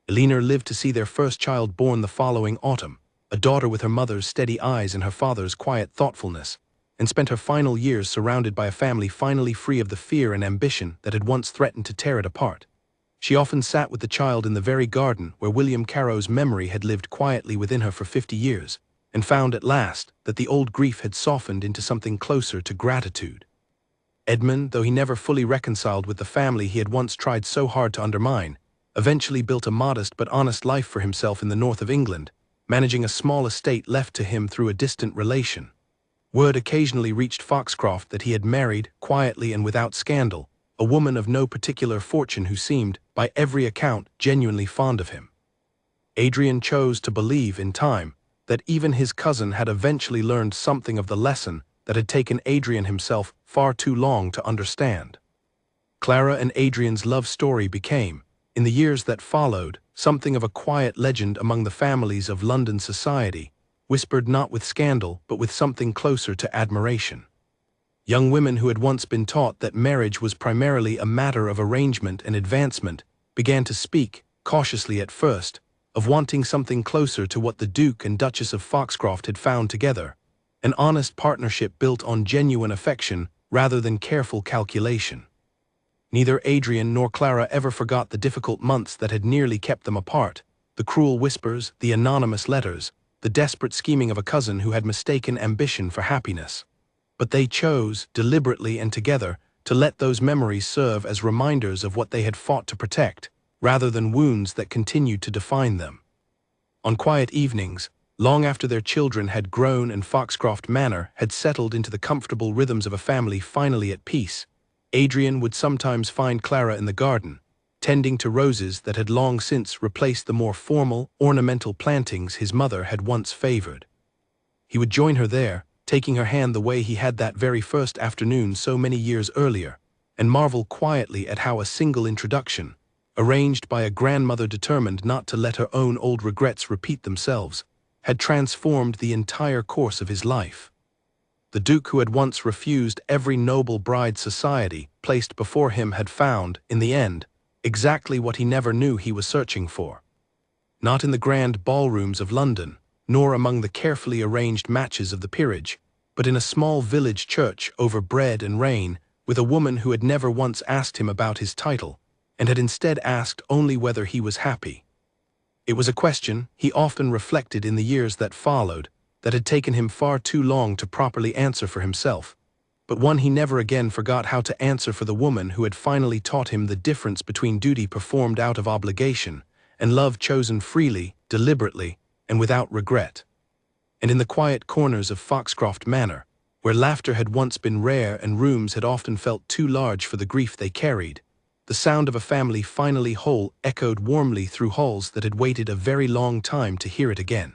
Elinor lived to see their first child born the following autumn, a daughter with her mother's steady eyes and her father's quiet thoughtfulness, and spent her final years surrounded by a family finally free of the fear and ambition that had once threatened to tear it apart. She often sat with the child in the very garden where William Carrow's memory had lived quietly within her for 50 years, and found at last that the old grief had softened into something closer to gratitude. Edmund, though he never fully reconciled with the family he had once tried so hard to undermine, eventually built a modest but honest life for himself in the north of England, managing a small estate left to him through a distant relation. Word occasionally reached Foxcroft that he had married, quietly and without scandal, a woman of no particular fortune who seemed, by every account, genuinely fond of him. Adrian chose to believe, in time, that even his cousin had eventually learned something of the lesson that had taken Adrian himself far too long to understand. Clara and Adrian's love story became, in the years that followed, something of a quiet legend among the families of London society, whispered not with scandal but with something closer to admiration. Young women who had once been taught that marriage was primarily a matter of arrangement and advancement began to speak, cautiously at first, of wanting something closer to what the Duke and Duchess of Foxcroft had found together, an honest partnership built on genuine affection rather than careful calculation. Neither Adrian nor Clara ever forgot the difficult months that had nearly kept them apart, the cruel whispers, the anonymous letters, the desperate scheming of a cousin who had mistaken ambition for happiness. But they chose, deliberately and together, to let those memories serve as reminders of what they had fought to protect, rather than wounds that continued to define them. On quiet evenings, long after their children had grown and Foxcroft Manor had settled into the comfortable rhythms of a family finally at peace, Adrian would sometimes find Clara in the garden, tending to roses that had long since replaced the more formal, ornamental plantings his mother had once favored. He would join her there, taking her hand the way he had that very first afternoon so many years earlier, and marvel quietly at how a single introduction, arranged by a grandmother determined not to let her own old regrets repeat themselves, had transformed the entire course of his life. The Duke who had once refused every noble bride's society placed before him had found, in the end, exactly what he never knew he was searching for. Not in the grand ballrooms of London, nor among the carefully arranged matches of the peerage, but in a small village church over bread and rain, with a woman who had never once asked him about his title, and had instead asked only whether he was happy. It was a question, he often reflected in the years that followed, that had taken him far too long to properly answer for himself, but one he never again forgot how to answer for the woman who had finally taught him the difference between duty performed out of obligation and love chosen freely, deliberately, and without regret. And in the quiet corners of Foxcroft Manor, where laughter had once been rare and rooms had often felt too large for the grief they carried, the sound of a family finally whole echoed warmly through halls that had waited a very long time to hear it again.